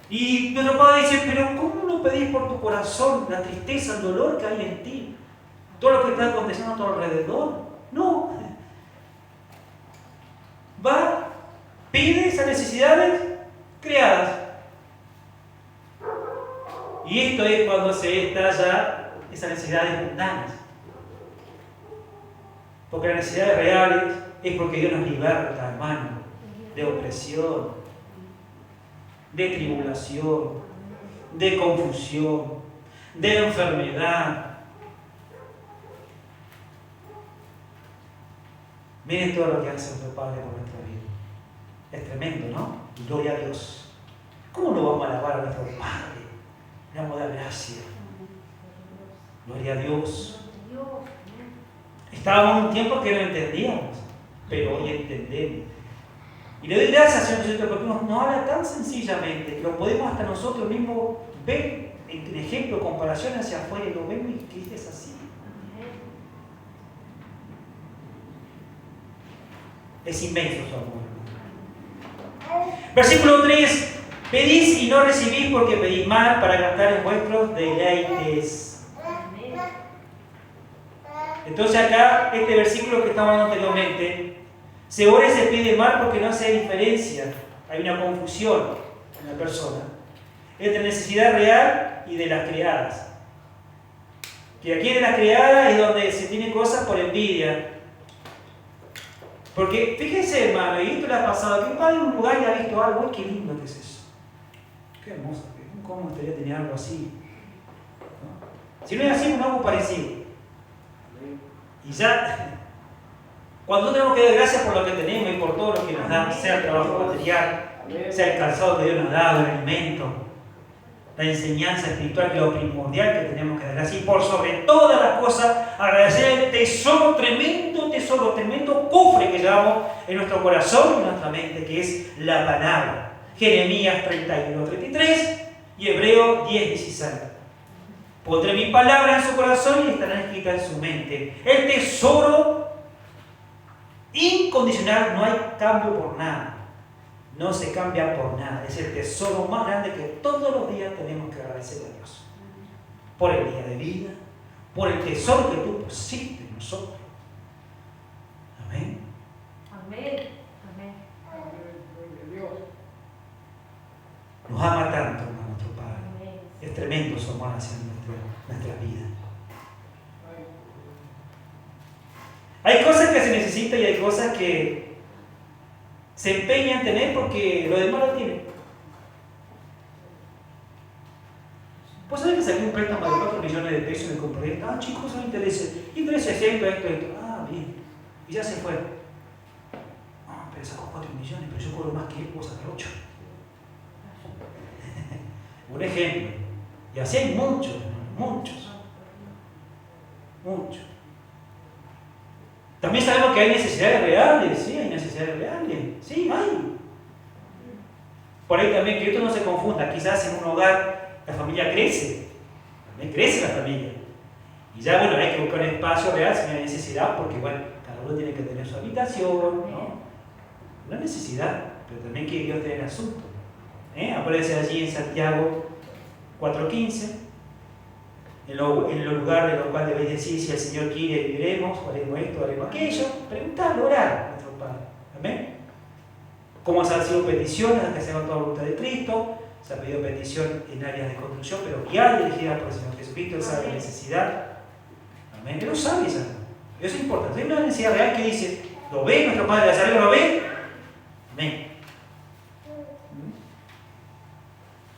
Y nuestro Padre dice, pero ¿cómo no pedís por tu corazón la tristeza, el dolor que hay en ti? Todo lo que está aconteciendo a tu alrededor. No. Va, pide esas necesidades creadas. Y esto es cuando se estalla esas necesidades mundanas. Porque las necesidades reales es porque Dios nos liberta, hermano, de opresión, de tribulación, de confusión, de enfermedad. Miren todo lo que hace nuestro Padre por nuestra vida. Es tremendo, ¿no? Gloria a Dios. ¿Cómo no vamos a alabar a nuestro Padre? Le vamos a dar gracias. Gloria a Dios. Estábamos en un tiempo que no entendíamos, pero hoy entendemos. Y le doy gracias, Señor Jesucristo, porque nos habla tan sencillamente que lo podemos hasta nosotros mismos ver en ejemplo, comparación hacia afuera, y lo vemos y que es así. Es inmenso su amor. Versículo 3. Pedís y no recibís porque pedís mal para gastar en vuestros deleites. Entonces acá, este versículo que estamos hablando anteriormente, se ora y se pide mal porque no se diferencia. Hay una confusión en la persona entre necesidad real y de las creadas. Que aquí de las creadas es donde se tiene cosas por envidia. Porque fíjense, hermano, y esto le ha pasado, que va a un lugar y ha visto algo, qué lindo que es eso. Qué hermoso, ¿cómo me gustaría tener algo así? ¿No? Si no es así, un algo parecido. Y ya, cuando tenemos que dar gracias por lo que tenemos y por todo lo que nos da, sea el trabajo material, sea el calzado que Dios nos ha dado, el alimento, la enseñanza espiritual, que es lo primordial que tenemos que dar gracias. Y por sobre todas las cosas, agradecer el tesoro, tremendo cofre que llevamos en nuestro corazón y en nuestra mente, que es la palabra. Jeremías 31:33 y Hebreos 10:16. Pondré mi palabra en su corazón y estará escrita en su mente. El tesoro incondicional, no hay cambio por nada. No se cambia por nada. Es el tesoro más grande que todos los días tenemos que agradecer a Dios. Por el día de vida, por el tesoro que tú pusiste en nosotros. Amén. Amén. Amén. Nos ama tanto, hermano, nuestro Padre. Amén. Es tremendo su amor hacia nuestra vida. Hay cosas que se necesitan y hay cosas que se empeñan en tener porque los demás lo tienen. ¿Vos sabés que saqué un préstamo de 4 millones de pesos y me compré? Ah, chicos, son intereses. Intereses esto. Ah, bien. Y ya se fue. Ah, pero sacó 4 millones, pero yo cobro más que él, puedo sacar 8. Un ejemplo. Y así hay muchos. También sabemos que hay necesidades reales, sí, hay necesidades reales, sí, hay. Por ahí también, que esto no se confunda, quizás en un hogar la familia crece, también crece la familia. Y ya, bueno, hay que buscar un espacio real si no hay necesidad, porque, bueno, cada uno tiene que tener su habitación, ¿no? Una necesidad, pero también que Dios tiene el asunto. Aparece allí en Santiago 4:15. En los lugares en los cuales debéis decir, si el Señor quiere, viviremos, haremos esto, haremos aquello. Preguntarle, orar a nuestro Padre. Amén. ¿Cómo han sido peticiones? Que se hagan toda la voluntad de Cristo. se ha pedido petición en áreas de construcción, pero guiada y dirigida por el Señor Jesucristo. Él sabe la necesidad. Amén. Él lo sabe, eso es importante. Hay una necesidad real que dice, ¿lo ve? ¿Nuestro Padre de Salud lo ve? Amén.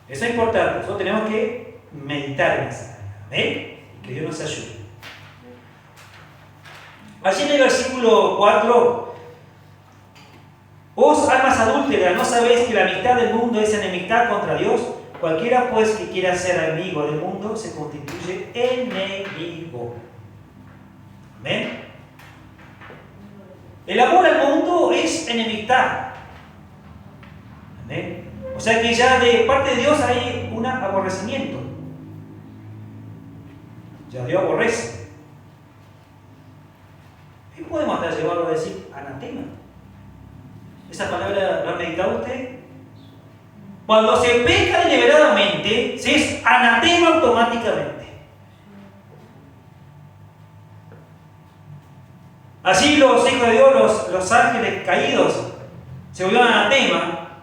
Eso es importante. Nosotros tenemos que meditar en esa área. Amén. Que Dios nos ayude. Allí en el versículo 4, vos, almas adúlteras, ¿no sabéis que la amistad del mundo es enemistad contra Dios? Cualquiera pues que quiera ser amigo del mundo se constituye enemigo. ¿Amén? El amor al mundo es enemistad. ¿Amén? O sea que ya de parte de Dios hay un aborrecimiento. Ya Dios aborrece. ¿Qué podemos hasta llevarlo a decir anatema? ¿Esa palabra la ha meditado usted? Cuando se peca deliberadamente, se es anatema automáticamente. Así los hijos de Dios, los ángeles caídos, se volvieron anatema.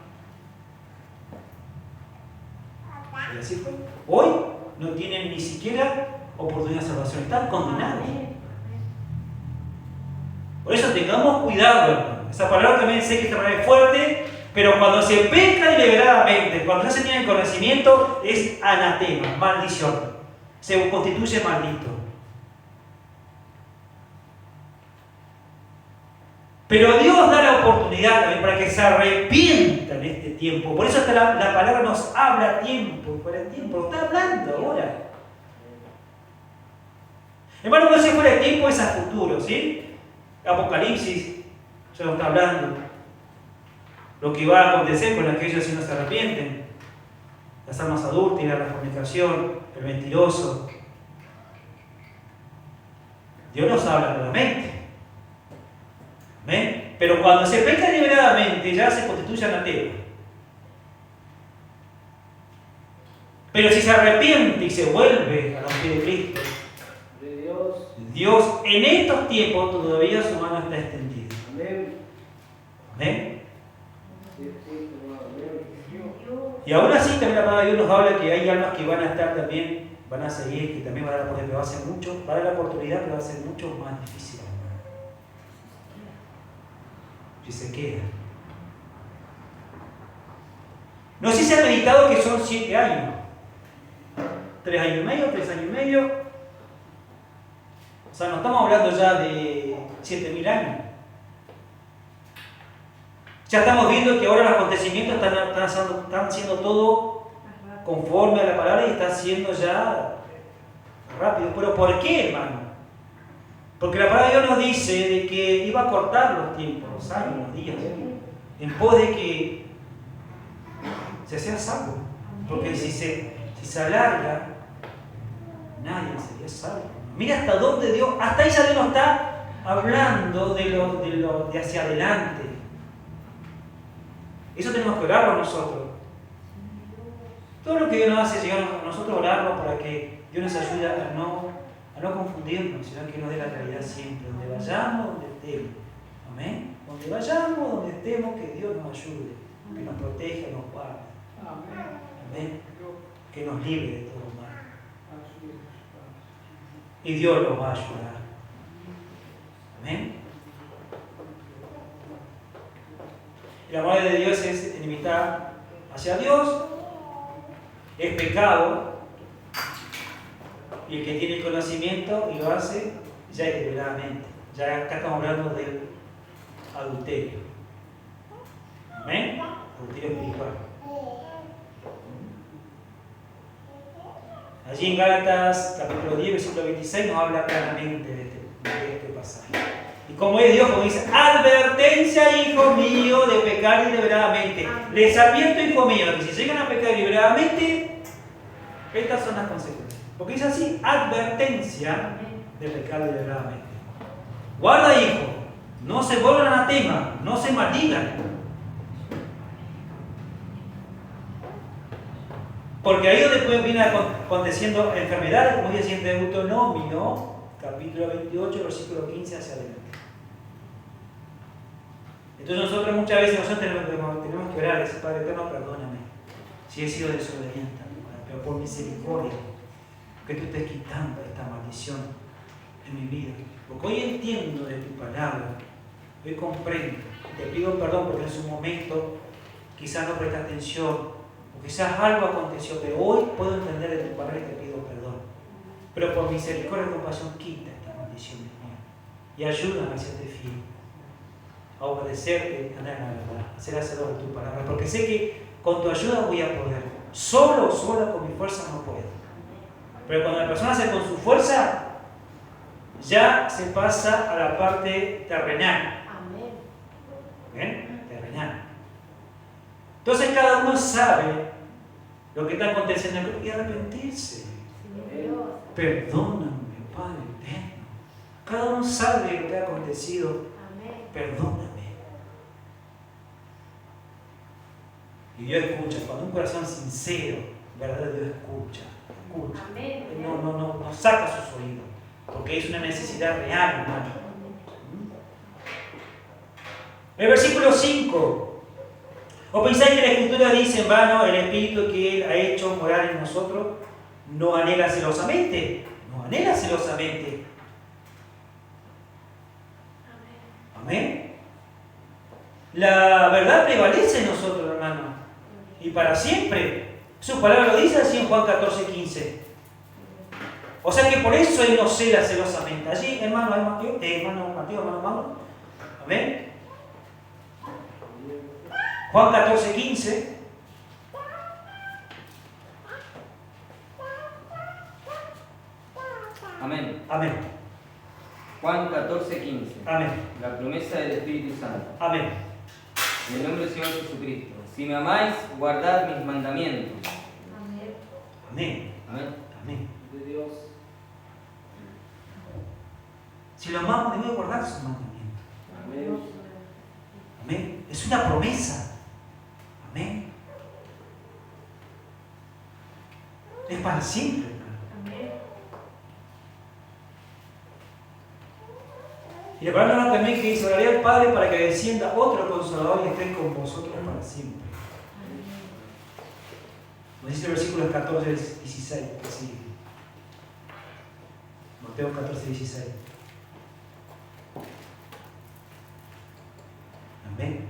Y así fue. Hoy no tienen ni siquiera oportunidad de salvación, están condenados. Por eso tengamos cuidado, hermano. Esa palabra también sé que esta palabra es fuerte, pero cuando se peca deliberadamente, cuando no se tiene conocimiento, es anatema, maldición. Se constituye maldito. Pero Dios da la oportunidad también para que se arrepientan en este tiempo. Por eso hasta la palabra nos habla a tiempo, fuera de tiempo. Lo está hablando ahora. Hermano, no se fuera de tiempo, es a futuro, ¿sí? Apocalipsis ya nos está hablando. Lo que va a acontecer con aquellos que no se arrepienten. Las almas adúlteras, la fornicación, el mentiroso. Dios nos habla claramente. ¿Amén? Pero cuando se peca deliberadamente ya se constituye anatema. Pero si se arrepiente y se vuelve a los pies de Cristo, Dios en estos tiempos todavía su mano está extendida. Amén. Amén. Y aún así también la palabra de Dios nos habla que hay almas que van a estar también, van a seguir, que también van a dar la oportunidad, pero va a ser mucho, va a dar la oportunidad, pero va a ser mucho más difícil. Si se queda. No sé si han meditado que son 7 años. 3 años y medio, 3 años y medio. O sea, no estamos hablando ya de 7.000 años. Ya estamos viendo que ahora los acontecimientos están siendo todo conforme a la palabra y está siendo ya rápido. ¿Pero por qué, hermano? Porque la palabra de Dios nos dice de que iba a cortar los tiempos, los años, los días, en pos de que se sea salvo. Porque si se alarga, nadie sería salvo. Mira hasta dónde Dios, hasta ahí ya Dios nos está hablando de hacia adelante. Eso tenemos que orarlo nosotros. Todo lo que Dios nos hace es llegar a nosotros a orarlo para que Dios nos ayude a no confundirnos, sino que nos dé la claridad siempre. Donde vayamos, donde estemos. Amén. Donde vayamos, donde estemos, que Dios nos ayude, que nos proteja, nos guarde. Amén. Que nos libre de todo mal. Y Dios nos va a ayudar. Amén. El amor de Dios es enemistad hacia Dios, es pecado, y el que tiene el conocimiento y lo hace, ya es deliberadamente. Ya acá estamos hablando del adulterio. ¿Amén? Adulterio espiritual. Allí en Gálatas, capítulo 10, versículo 26, nos habla claramente de este pasaje. Y como es Dios, como dice, advertencia, hijo mío, de pecar deliberadamente. Les advierto, hijo mío, que si llegan a pecar deliberadamente, estas son las consecuencias. Porque dice así, advertencia de pecar deliberadamente. Guarda, hijo, no se vuelvan anatema, no se maldigan. Porque ahí es donde viene aconteciendo enfermedades, como dice en Deuteronomio, capítulo 28, versículo 15 hacia adelante. Entonces nosotros muchas veces tenemos que orar, decir, Padre eterno, perdóname. si he sido desobediente, pero por misericordia, que tú estés quitando esta maldición en mi vida. Porque hoy entiendo de tu palabra, hoy comprendo, te pido perdón porque en su momento quizás no presté atención, o quizás algo aconteció, pero hoy puedo entender de tu palabra y te pido perdón. Pero por misericordia y compasión, quita esta maldición de mí y ayúdame a serte fiel, a obedecerte, a andar en la verdad, a ser hacedor de tu palabra, porque sé que con tu ayuda voy a poder. Solo, sola, con mi fuerza no puedo. Pero cuando la persona hace con su fuerza, ya se pasa a la parte terrenal. Amén. ¿Bien? Terrenal. Entonces cada uno sabe lo que está aconteciendo y arrepentirse. Perdóname, Padre eterno. Cada uno sabe lo que ha acontecido. Amén. Perdóname. Y Dios escucha. Cuando un corazón sincero, verdadero, Dios escucha. Amén. No saca sus oídos. Porque es una necesidad real, hermano. El versículo 5. ¿O pensáis que la Escritura dice en vano el Espíritu que Él ha hecho morar en nosotros no anhela celosamente? No anhela celosamente. Amén. La verdad prevalece en nosotros, hermano. Y para siempre. Su palabra lo dice así en Juan 14:15. O sea que por eso Él nos cela celosamente. Allí, hermano Mateo, hermano Mauro. Amén. Juan 14:15. Amén. Amén. Juan 14:15. Amén. La promesa del Espíritu Santo. Amén. En el nombre del Señor Jesucristo. Si me amáis, guardad mis mandamientos. Amén. Amén. Amén. Amén. De Dios. Si lo amamos, debemos guardar sus mandamientos. Amén. Amén. Es una promesa. Amén. Es para siempre, hermano. Amén. Y la palabra habla también que dice: oraré al Padre para que descienda otro consolador y esté con vosotros para siempre. Nos dice el versículo 14:16, que sigue. Mateo 14:16. Amén.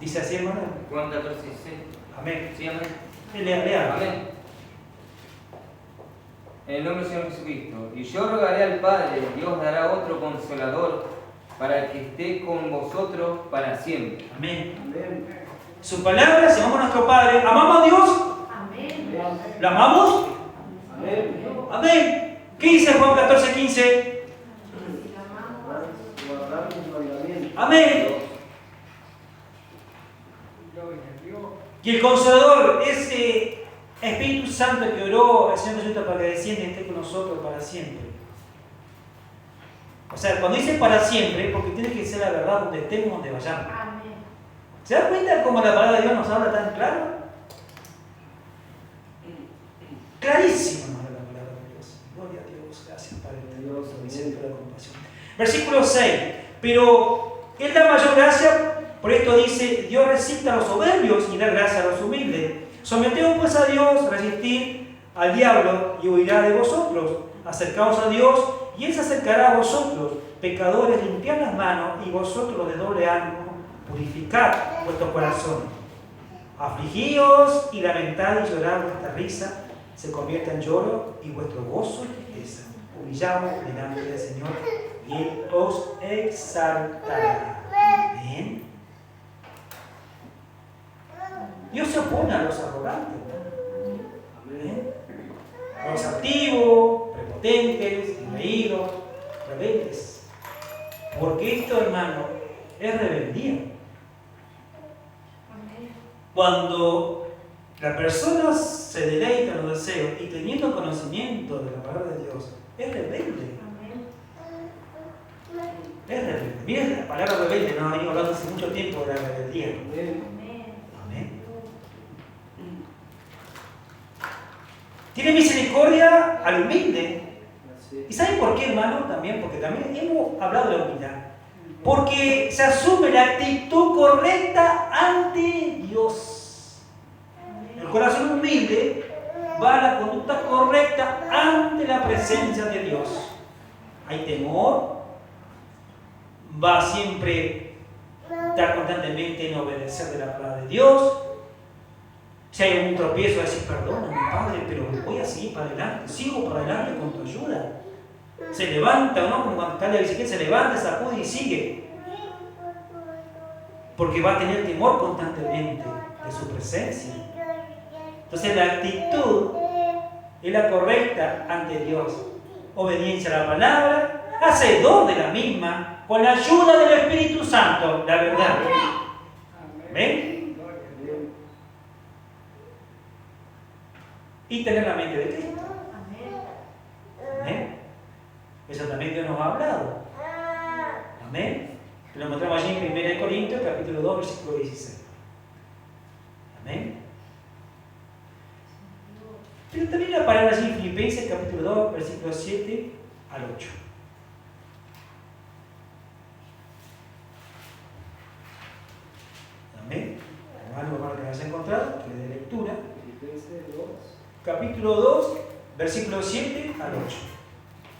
Dice así, hermano. Juan 14:16. Amén. Sí, amén. Lea. Amén. En el nombre del Señor Jesucristo. Y yo rogaré al Padre, Dios dará otro consolador para que esté con vosotros para siempre. Amén. Su palabra, si amamos a nuestro Padre, ¿amamos a Dios? Amén. ¿Lo amamos? Amén. Amén. ¿Qué dice Juan 14:15? Guardar mis mandamientos. Amén. Y el Consolador, ese Espíritu Santo que oró al Señor Jesucristo para que descienda y esté con nosotros para siempre. O sea, cuando dice para siempre, porque tiene que ser la verdad donde estemos, donde vayamos. Amén. ¿Se dan cuenta cómo la palabra de Dios nos habla tan claro? Clarísimo nos habla la palabra de Dios. Gloria a Dios, gracias Padre Dios, por misericordia y compasión. Versículo 6. Pero Él da mayor gracia, por esto dice: Dios resiste a los soberbios y da gracia a los humildes. Someteos pues a Dios, resistid al diablo y huirá de vosotros. Acercaos a Dios y Él se acercará a vosotros. Pecadores, limpiad las manos, y vosotros de doble ánimo, purificad vuestros corazones. Afligíos y lamentad y llorad, vuestra risa se convierta en lloro y vuestro gozo en tristeza. Humillaos delante del Señor y Él os exaltará. ¿Bien? Dios se opone a los arrogantes, ¿no? ¿Bien? A los activos, prepotentes, engreídos, rebeldes. Porque esto, hermano, es rebeldía. Cuando la persona se deleita en los deseos y teniendo conocimiento de la palabra de Dios, es rebelde. Es rebelde. Miren la palabra rebelde, no venimos hablando hace mucho tiempo de la rebeldía. Amén. Tiene misericordia al humilde. ¿Y saben por qué, hermano? También, porque también hemos hablado de la humildad. Porque se asume la actitud correcta ante Dios. El corazón humilde va a la conducta correcta ante la presencia de Dios. Hay temor, va siempre a estar constantemente en obedecer de la palabra de Dios. Si hay un tropiezo, va a decir, perdóname, Padre, pero voy a seguir para adelante, sigo para adelante con tu ayuda. Se levanta, ¿no? Como cuando está en la bicicleta, se levanta, sacude y sigue. Porque va a tener temor constantemente de su presencia. Entonces la actitud es la correcta ante Dios. Obediencia a la palabra, hacedor de la misma, con la ayuda del Espíritu Santo, la verdad. ¿Ven? Y tener la mente de Cristo. Amén. Eso también Dios nos ha hablado. Amén. Lo encontramos allí en 1 Corintios, capítulo 2, versículo 16. Amén. Pero también la palabra allí en Filipenses, capítulo 2, versículo 7 al 8. Amén. Algo para que hayas encontrado, que de lectura. Filipenses 2. Capítulo 2, versículo 7 al 8.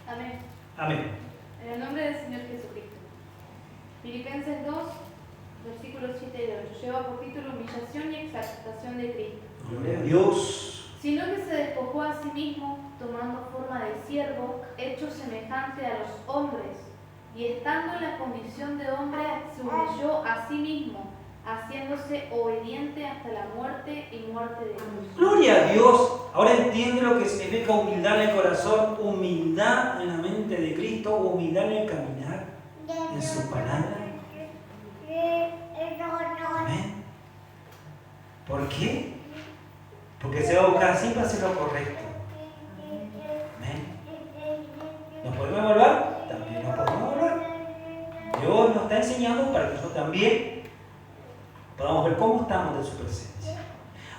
Amén. Amén. En el nombre del Señor Jesucristo. Filipenses 2, versículos 7 y 8. Lleva por título humillación y exaltación de Cristo. Gloria a Dios. Sino que se despojó a sí mismo, tomando forma de siervo, hecho semejante a los hombres, y estando en la condición de hombre, se humilló a sí mismo, haciéndose obediente hasta la muerte y muerte de cruz. Gloria a Dios. Ahora entiende lo que significa humildad en el corazón, humildad en la mente de Cristo, humildad en el caminar, en su palabra. Amén. ¿Por qué? Porque se va a buscar siempre hacer lo correcto. Amén. ¿Nos podemos evaluar? También nos podemos evaluar. Dios nos está enseñando para que nosotros también podamos ver cómo estamos de su presencia.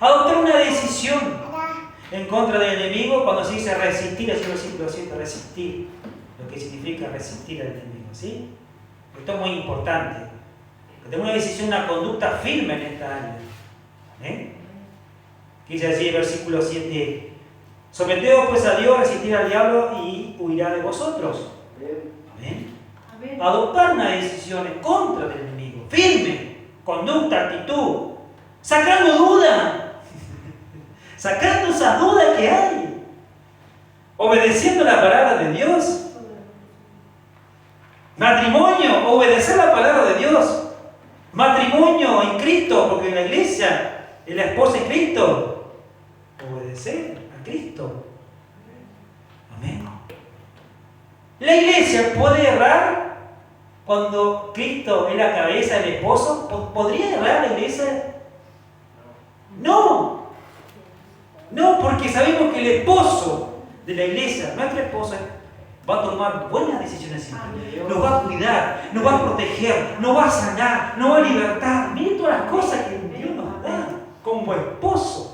Adoptar una decisión en contra del enemigo, cuando se dice resistir, es el versículo 7, resistir, lo que significa resistir al enemigo, ¿sí? Esto es muy importante, que tenga una decisión, una conducta firme en esta área. Que dice así el versículo 7, someteos pues a Dios, resistir al diablo y huirá de vosotros. Amén. Amén. Adoptar una decisión en contra del enemigo, firme, conducta, actitud, sacando duda, sacando esas dudas que hay, obedeciendo la palabra de Dios. Matrimonio, obedecer la palabra de Dios. Matrimonio en Cristo, porque en la iglesia es la esposa en Cristo. Obedecer a Cristo. Amén. La iglesia puede errar cuando Cristo es la cabeza del esposo. ¿Podría errar la iglesia? No. No, porque sabemos que el esposo de la iglesia, nuestra esposa, va a tomar buenas decisiones siempre. Nos va a cuidar, nos va a proteger, nos va a sanar, nos va a libertar. Miren todas las cosas que Dios nos da como esposo.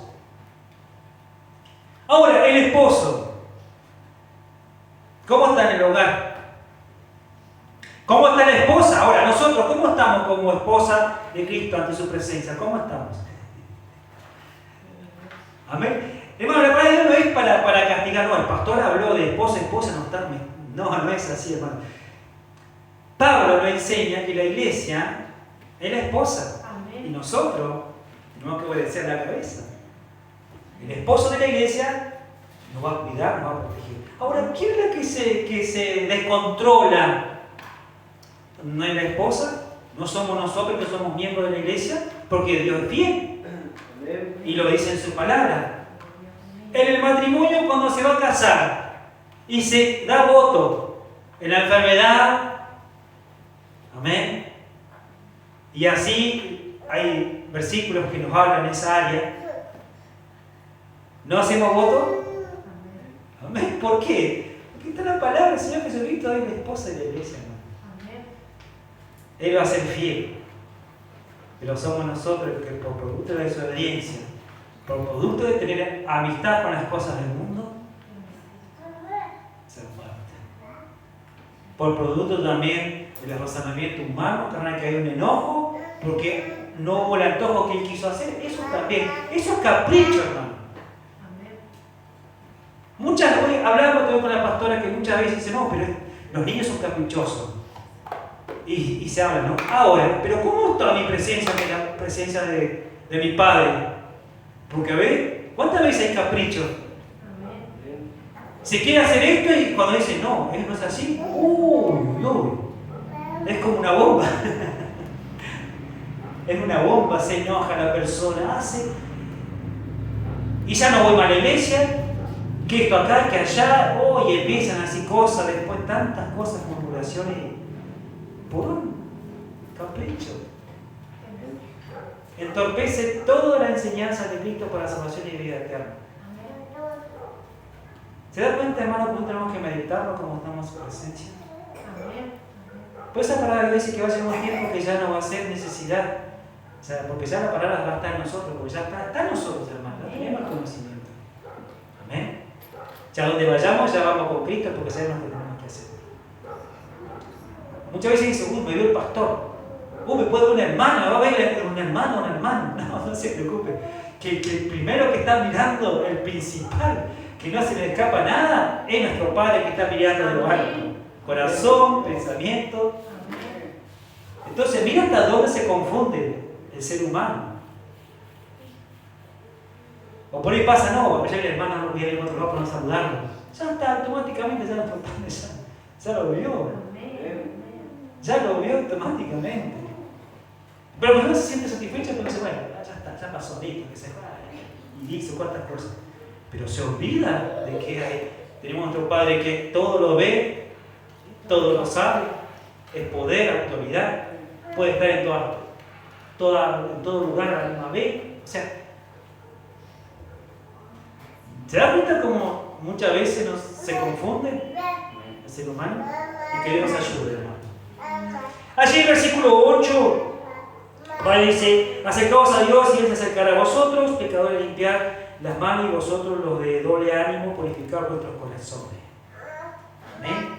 Ahora, el esposo, ¿cómo está en el hogar? ¿Cómo está la esposa? Ahora, nosotros, ¿cómo estamos como esposa de Cristo ante su presencia? ¿Cómo estamos? Amén. Hermano, la palabra de Dios no es para castigar, no. El pastor habló de esposa, no es así, hermano. Pablo nos enseña que la iglesia es la esposa. Amén. Y nosotros tenemos que obedecer la cabeza. El esposo de la iglesia nos va a cuidar, nos va a proteger. Ahora, ¿quién es la que se descontrola? ¿No es la esposa? ¿No somos nosotros que somos miembros de la iglesia? Porque Dios es fiel. Y lo dice en su palabra. En el matrimonio, cuando se va a casar y se da voto en la enfermedad, amén. Y así hay versículos que nos hablan en esa área. ¿No hacemos voto? Amén. ¿Por qué? Porque está la palabra del Señor Jesucristo es la esposa de la iglesia, hermano. Él va a ser fiel. Pero somos nosotros los que por producto de su obediencia, por producto de tener amistad con las cosas del mundo, se apartan. Por producto también el razonamiento humano, carnal, que hay un enojo, porque no hubo el antojo que él quiso hacer. Eso también, eso es capricho, hermano. Muchas veces, hablamos también con la pastora que muchas veces dice, no, pero los niños son caprichosos. Y se habla, ¿no? Ahora, pero ¿cómo está mi presencia, la presencia de mi padre? Porque, a ver, ¿cuántas veces hay capricho? Se quiere hacer esto y cuando dice, no, no es así, es como una bomba. Es una bomba, se enoja la persona, hace. Y ya no voy más a la iglesia, que esto acá, que allá, y empiezan así cosas, después tantas cosas, murmuraciones, por un capricho. Entorpece toda la enseñanza de Cristo para la salvación y vida eterna. ¿Se da cuenta, hermano, cómo tenemos que meditarlo como estamos en su presencia? Pues esa palabra dice que va a llegar un tiempo que ya no va a ser necesidad. O sea, porque ya la palabra va a estar en nosotros, porque ya está en nosotros, hermano, ya tenemos el conocimiento. Amén. Ya donde vayamos, ya vamos con Cristo, porque sabemos lo que tenemos que hacer. Muchas veces dice, me vio el pastor. Me puede ver una hermana, va a ver un hermano, un hermano. No se preocupe. Que el primero que está mirando, el principal, que no se le escapa nada, es nuestro Padre que está mirando de lo alto. Corazón, pensamiento. Entonces, mira hasta dónde se confunde el ser humano. O por ahí pasa, no, ya el hermano no viene en otro lado para no saludarlo. Ya está, automáticamente ya lo ya lo vio. Ya lo vio automáticamente. Pero pues no se siente satisfecho porque dice, bueno, ya está, ya pasó, listo, que se va. Y dice cuántas cosas. Pero se olvida de que tenemos nuestro Padre que todo lo ve, todo lo sabe, es poder, autoridad, puede estar en todo lugar a la misma vez. O sea, ¿se da cuenta cómo muchas veces se confunde el ser humano? Y que Dios nos ayude, hermano. Allí en el versículo 8, dice, acercaos a Dios y Él se acercará a vosotros, pecadores, limpiar las manos, y vosotros los de doble ánimo, purificar vuestros corazones. Amén.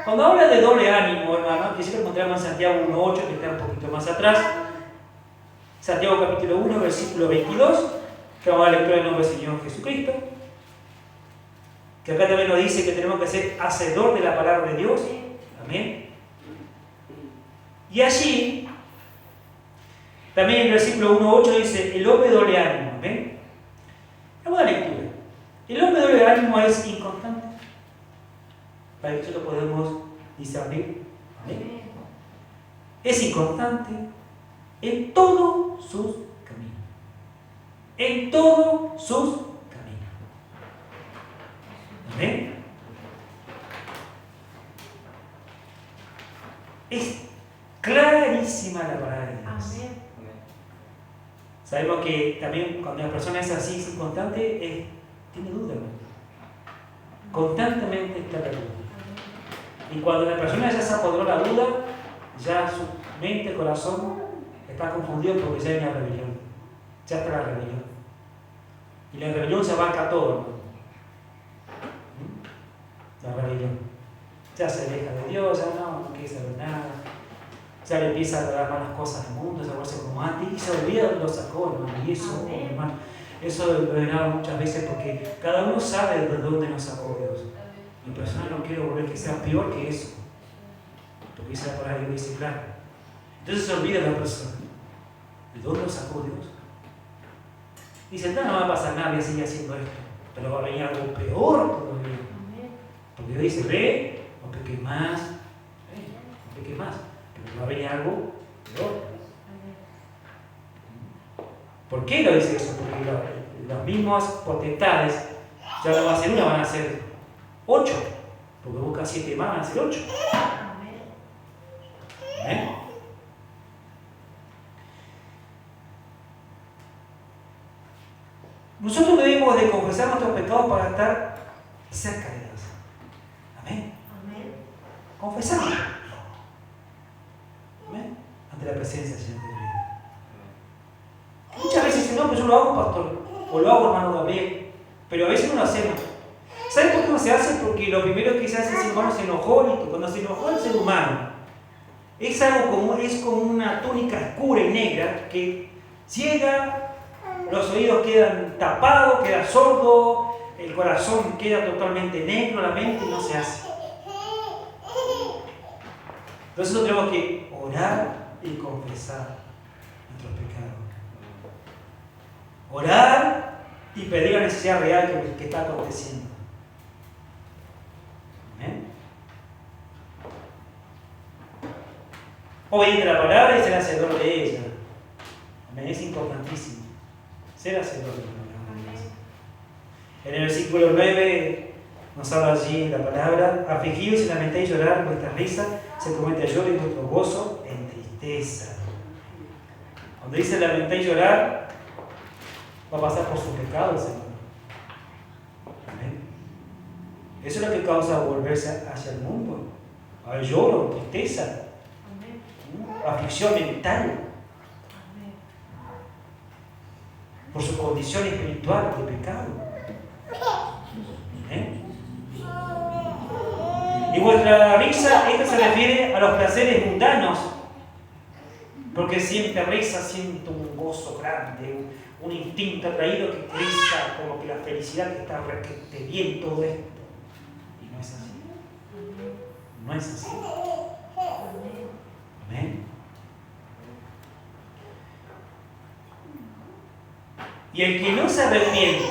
Cuando habla de doble ánimo, hermano, que siempre encontramos en Santiago 1.8, que está un poquito más atrás. Santiago capítulo 1, versículo 22, que vamos a lectura en el nombre del Señor Jesucristo. Que acá también nos dice que tenemos que ser hacedor de la palabra de Dios. Amén. Y allí, también en el versículo 1.8 dice, el hombre doble ánimo. Amén. Vamos a la lectura. El hombre doble ánimo es inconstante. Para que nosotros podamos discernir. Amén. Es inconstante en todos sus caminos. En todos sus caminos. Amén. Es clarísima la palabra de Dios. Amén. Sabemos que también cuando la persona es así, es inconstante, tiene duda. Constantemente está la duda. Y cuando la persona ya se apoderó la duda, ya su mente, corazón está confundido porque ya hay una rebelión. Ya está la rebelión. Y la rebelión se abarca todo. La rebelión. Ya se aleja de Dios, ya no quiere saber nada. Ya le empieza a dar malas cosas al mundo, se vuelve como antes y se olvida de dónde lo sacó, hermano. Y eso, hermano, eso lo he ganado muchas veces porque cada uno sabe de dónde nos sacó Dios. Mi persona no quiero volver que sea peor que eso. Porque dice la palabra de Dios, dice claro. Entonces se olvida la persona. ¿De dónde lo sacó Dios? Dice, no va a pasar nada, voy a seguir haciendo esto. Pero va a venir algo peor todavía. Porque Dios dice, ve, no peques más. No peques más. Pero va a venir algo peor. ¿Por qué lo dice eso? Porque las mismas potestades ya no va a ser una, van a ser 8. Porque busca 7 más, van a ser 8. ¿Eh? Nosotros debemos de confesar nuestros pecados para estar cerca de Dios. Amén. Amén. Confesarlo. Amén. Ante la presencia del Señor de vida. Muchas veces dicen, no, pero yo lo hago, pastor. O lo hago, hermano Gabriel. Pero a veces no lo hacemos. ¿Saben por qué no se hace? Porque lo primero que se hace es, hermano, se enojó. Y cuando se enojó el ser humano, es algo como, es como una túnica oscura y negra que ciega, los oídos quedan tapados, queda sordo, el corazón queda totalmente negro, la mente no se hace. Entonces nosotros tenemos que orar y confesar nuestros pecados. Orar y pedir la necesidad real que está aconteciendo. ¿Amén? Oír la palabra y ser hacedor de ella. Amén. Es importantísimo. Ser hacedor de la palabra de Dios. En el versículo 9 nos habla allí la palabra: afligidos y lamentéis llorar, vuestra risa se convierte en lloro y vuestro gozo en tristeza. Cuando dice lamentéis llorar, va a pasar por sus pecados, Señor. Amén. Eso es lo que causa volverse hacia el mundo. Hay lloro, tristeza, aflicción mental, por su condición espiritual de pecado. Amén. Y vuestra risa, esto se refiere a los placeres mundanos, porque siente risa, siente un gozo grande, un instinto atraído que crezca, como que la felicidad que está, que esté bien todo esto. Y no es así. No es así. Amén. Y el que no se arrepiente,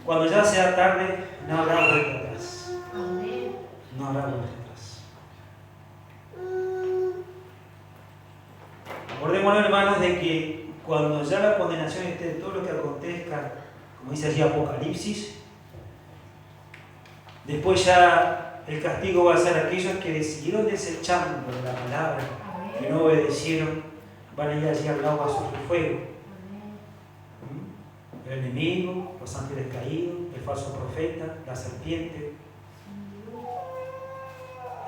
cuando ya sea tarde, no habrá vuelta atrás. No habrá vuelta atrás. Acordémonos, hermanos, de que cuando ya la condenación esté de todo lo que acontezca, como dice allí Apocalipsis, después ya el castigo va a ser aquellos que decidieron desechando la palabra, que no obedecieron, van a ir allí al lago azul de fuego. El enemigo, los ángeles caídos, el falso profeta, la serpiente,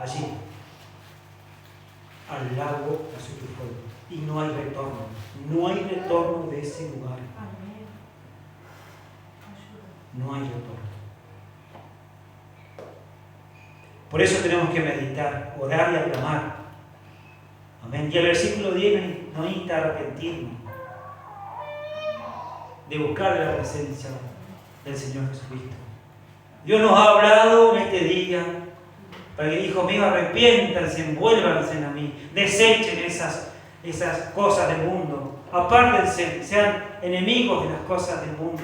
allí, al lago azul de fuego. Y no hay retorno, no hay retorno de ese lugar. No hay retorno. Por eso tenemos que meditar, orar y aclamar. Amén. Y el versículo 10 nos insta a arrepentirnos, de buscar la presencia del Señor Jesucristo. Dios nos ha hablado en este día para que, hijo mío, arrepiéntanse, envuélvanse a mí, desechen esas cosas del mundo, apártense, sean enemigos de las cosas del mundo,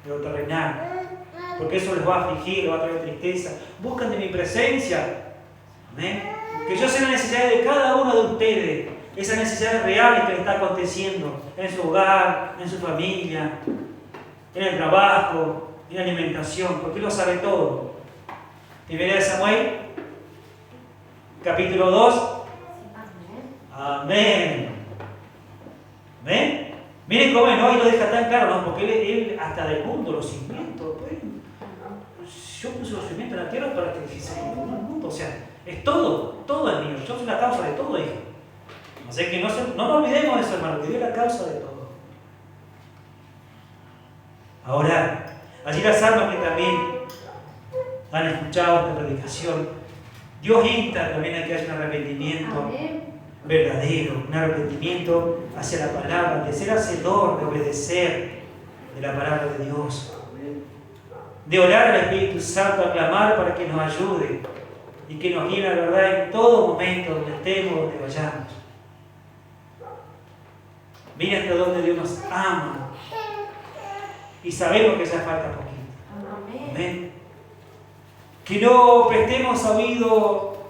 de lo terrenal, porque eso les va a afligir, les va a traer tristeza. Buscan de mi presencia. Amén. Que yo sé la necesidad de cada uno de ustedes, esas necesidades reales que les está aconteciendo en su hogar, en su familia, en el trabajo, en la alimentación, porque Él lo sabe todo. Primera de Samuel, capítulo 2. Amén. Amén. Miren cómo es, ¿no? Y lo deja tan claro, ¿no? Porque él hasta del mundo, los cimientos, pues, yo puse los cimientos en la tierra para que se el mundo. O sea, es todo es mío. Yo soy la causa de todo, hijo. Así que no nos olvidemos de eso, hermano, que Dios es la causa de todo. Ahora, allí las almas que también han escuchado esta predicación, Dios insta también a que haya un arrepentimiento. Amén. Verdadero, un arrepentimiento hacia la palabra, de ser hacedor, de obedecer de la palabra de Dios, de orar al Espíritu Santo, a clamar para que nos ayude y que nos guíe la verdad en todo momento, donde estemos, donde vayamos. Mira hasta donde Dios nos ama y sabemos que ya falta poquito. Amén. Que no prestemos oído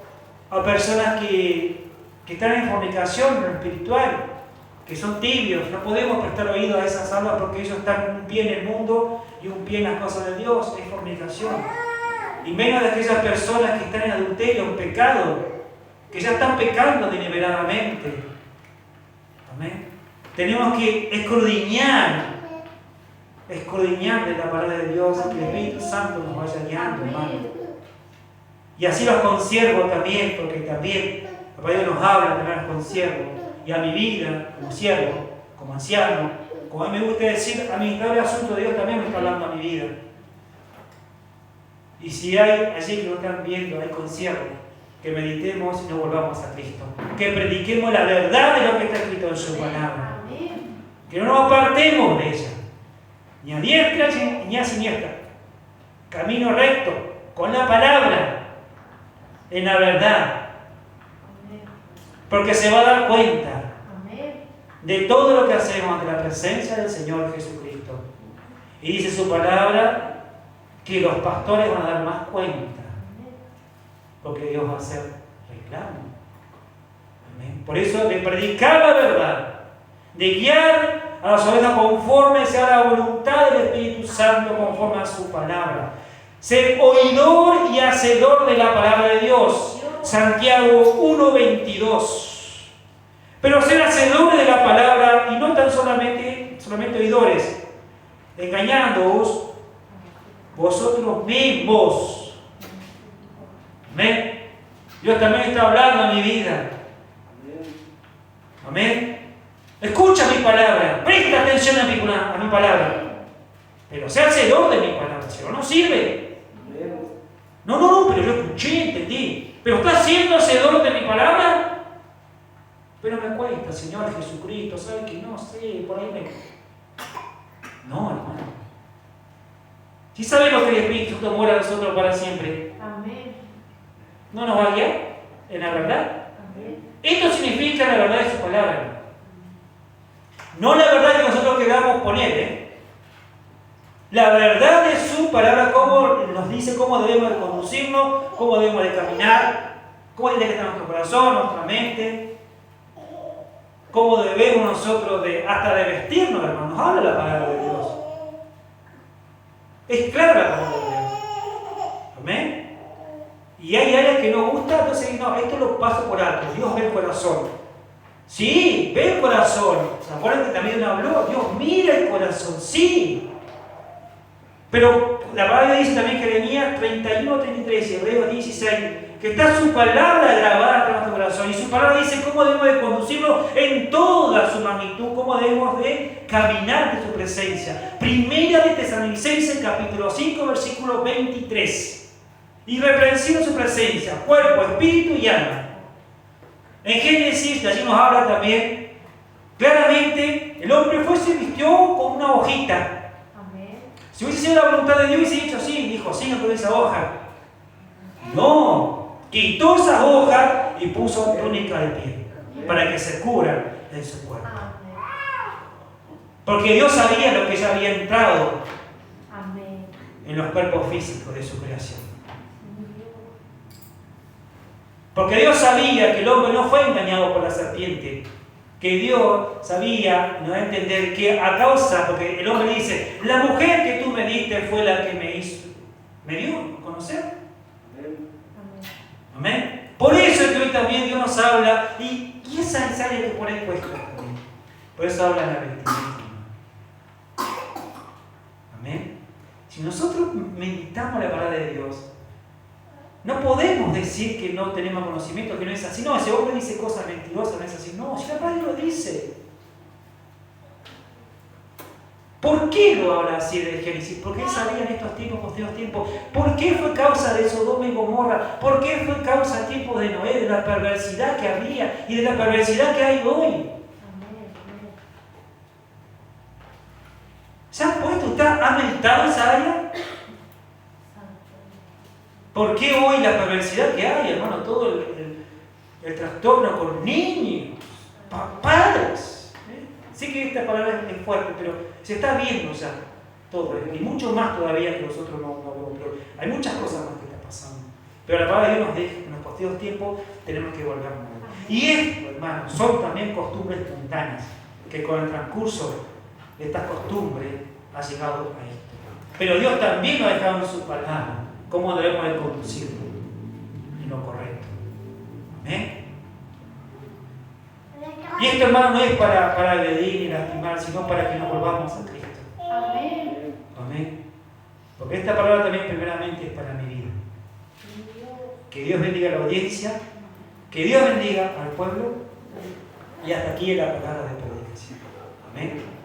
a personas que están en fornicación, en lo espiritual, que son tibios. No podemos prestar oído a esas almas porque ellos están un pie en el mundo y un pie en las cosas de Dios. Es fornicación. Y menos de aquellas personas que están en adulterio, en pecado, que ya están pecando deliberadamente. Amén. Tenemos que escudriñar de la palabra de Dios, que el Espíritu Santo nos vaya guiando, hermano. Y así los consiervo también, porque también Papá Dios nos habla también a los consiervos, y a mi vida como siervo, como anciano, como a mí me gusta decir, administrador de asuntos de Dios también me está hablando a mi vida. Y si hay allí que lo están viendo, hay consiervos que meditemos y nos volvamos a Cristo. Que prediquemos la verdad de lo que está escrito en su palabra. Que no nos apartemos de ella, ni a diestra ni a siniestra. Camino recto, con la palabra, en la verdad. Porque se va a dar cuenta de todo lo que hacemos ante la presencia del Señor Jesucristo. Y dice su palabra que los pastores van a dar más cuenta, porque Dios va a hacer reclamo. Amén. Por eso, de predicar la verdad, de guiar a las ovejas conforme sea la voluntad del Espíritu Santo, conforme a su palabra. Ser oidor y hacedor de la palabra de Dios. Santiago 1:22. Pero ser hacedores de la palabra y no tan solamente oidores, engañándoos vosotros mismos. Amén. Dios también está hablando a mi vida. Amén. Escucha mi palabra, presta atención a mi palabra. Pero sea hacedor de mi palabra, si no sirve. No, pero yo escuché, entendí. Pero ¿está siendo hacedor de mi palabra? Pero me cuesta, Señor Jesucristo, ¿sabe que no sé? Por ahí me... No, hermano. Si sabemos que el Espíritu Santo muere a nosotros para siempre, ¿no nos va a guiar en la verdad? Esto significa la verdad de su palabra. No la verdad que nosotros queramos poner, La verdad de su palabra, cómo nos dice cómo debemos de conducirnos, cómo debemos de caminar, cómo tiene que estar nuestro corazón, nuestra mente, cómo debemos nosotros hasta de vestirnos, hermanos. Nos habla la palabra de Dios. Es clara la palabra de Dios. Amén. Y hay áreas que no gustan, entonces no, esto lo paso por alto. Dios ve el corazón. Sí, ve el corazón. ¿Se acuerdan que también habló? Dios mira el corazón, sí. Pero la palabra dice también Jeremías 31:33 y Hebreos 16, que está su palabra grabada en nuestro corazón. Y su palabra dice cómo debemos de conducirlo en toda su magnitud, cómo debemos de caminar de su presencia. Primera de Tesalonicenses capítulo 5, versículo 23. Irreprensible su presencia, cuerpo, espíritu y alma. En Génesis, allí nos habla también, claramente, el hombre se vistió con una hojita. Si hubiese sido la voluntad de Dios, hubiese dicho así, dijo, sigan con esa hoja. No, quitó esa hoja y puso túnica de piel, para que se cubra en su cuerpo. Porque Dios sabía lo que ya había entrado en los cuerpos físicos de su creación. Porque Dios sabía que el hombre no fue engañado por la serpiente, que Dios sabía, nos da a entender que a causa, porque el hombre dice, la mujer que tú me diste fue la que me dio a conocer. Amén. Por eso es que hoy también Dios nos habla, y esa es área que por ahí cuesta también. Por eso habla en la vestimenta. Amén. Si nosotros meditamos la palabra de Dios, no podemos decir que no tenemos conocimiento, que no es así. No, ese hombre dice cosas mentirosas, no es así. No, si la palabra lo dice. ¿Por qué lo habla así de Génesis? ¿Por qué sabía en estos tiempos, posteriores tiempos? ¿Por qué fue causa de Sodoma y Gomorra? ¿Por qué fue causa a tiempos de Noé, de la perversidad que había y de la perversidad que hay hoy? ¿Se han puesto, ha meditado esa área? ¿Por qué hoy la perversidad que hay, hermano? Todo el trastorno con niños, padres. Sé que esta palabra es fuerte, pero se está viendo ya todo. Y mucho más todavía que nosotros no vemos. Pero hay muchas cosas más que están pasando. Pero la palabra de Dios nos deja que en los posteriores tiempos tenemos que volver a mover. Y esto, hermano, son también costumbres espontáneas, que con el transcurso de estas costumbres ha llegado a esto. Pero Dios también nos ha dejado en su palabra cómo debemos de conducirlo en lo correcto. Amén. Y esto, hermano, no es para agredir ni lastimar, sino para que nos volvamos a Cristo. Amén. Amén. Porque esta palabra también primeramente es para mi vida. Que Dios bendiga a la audiencia, que Dios bendiga al pueblo, y hasta aquí la palabra de predicación. Amén.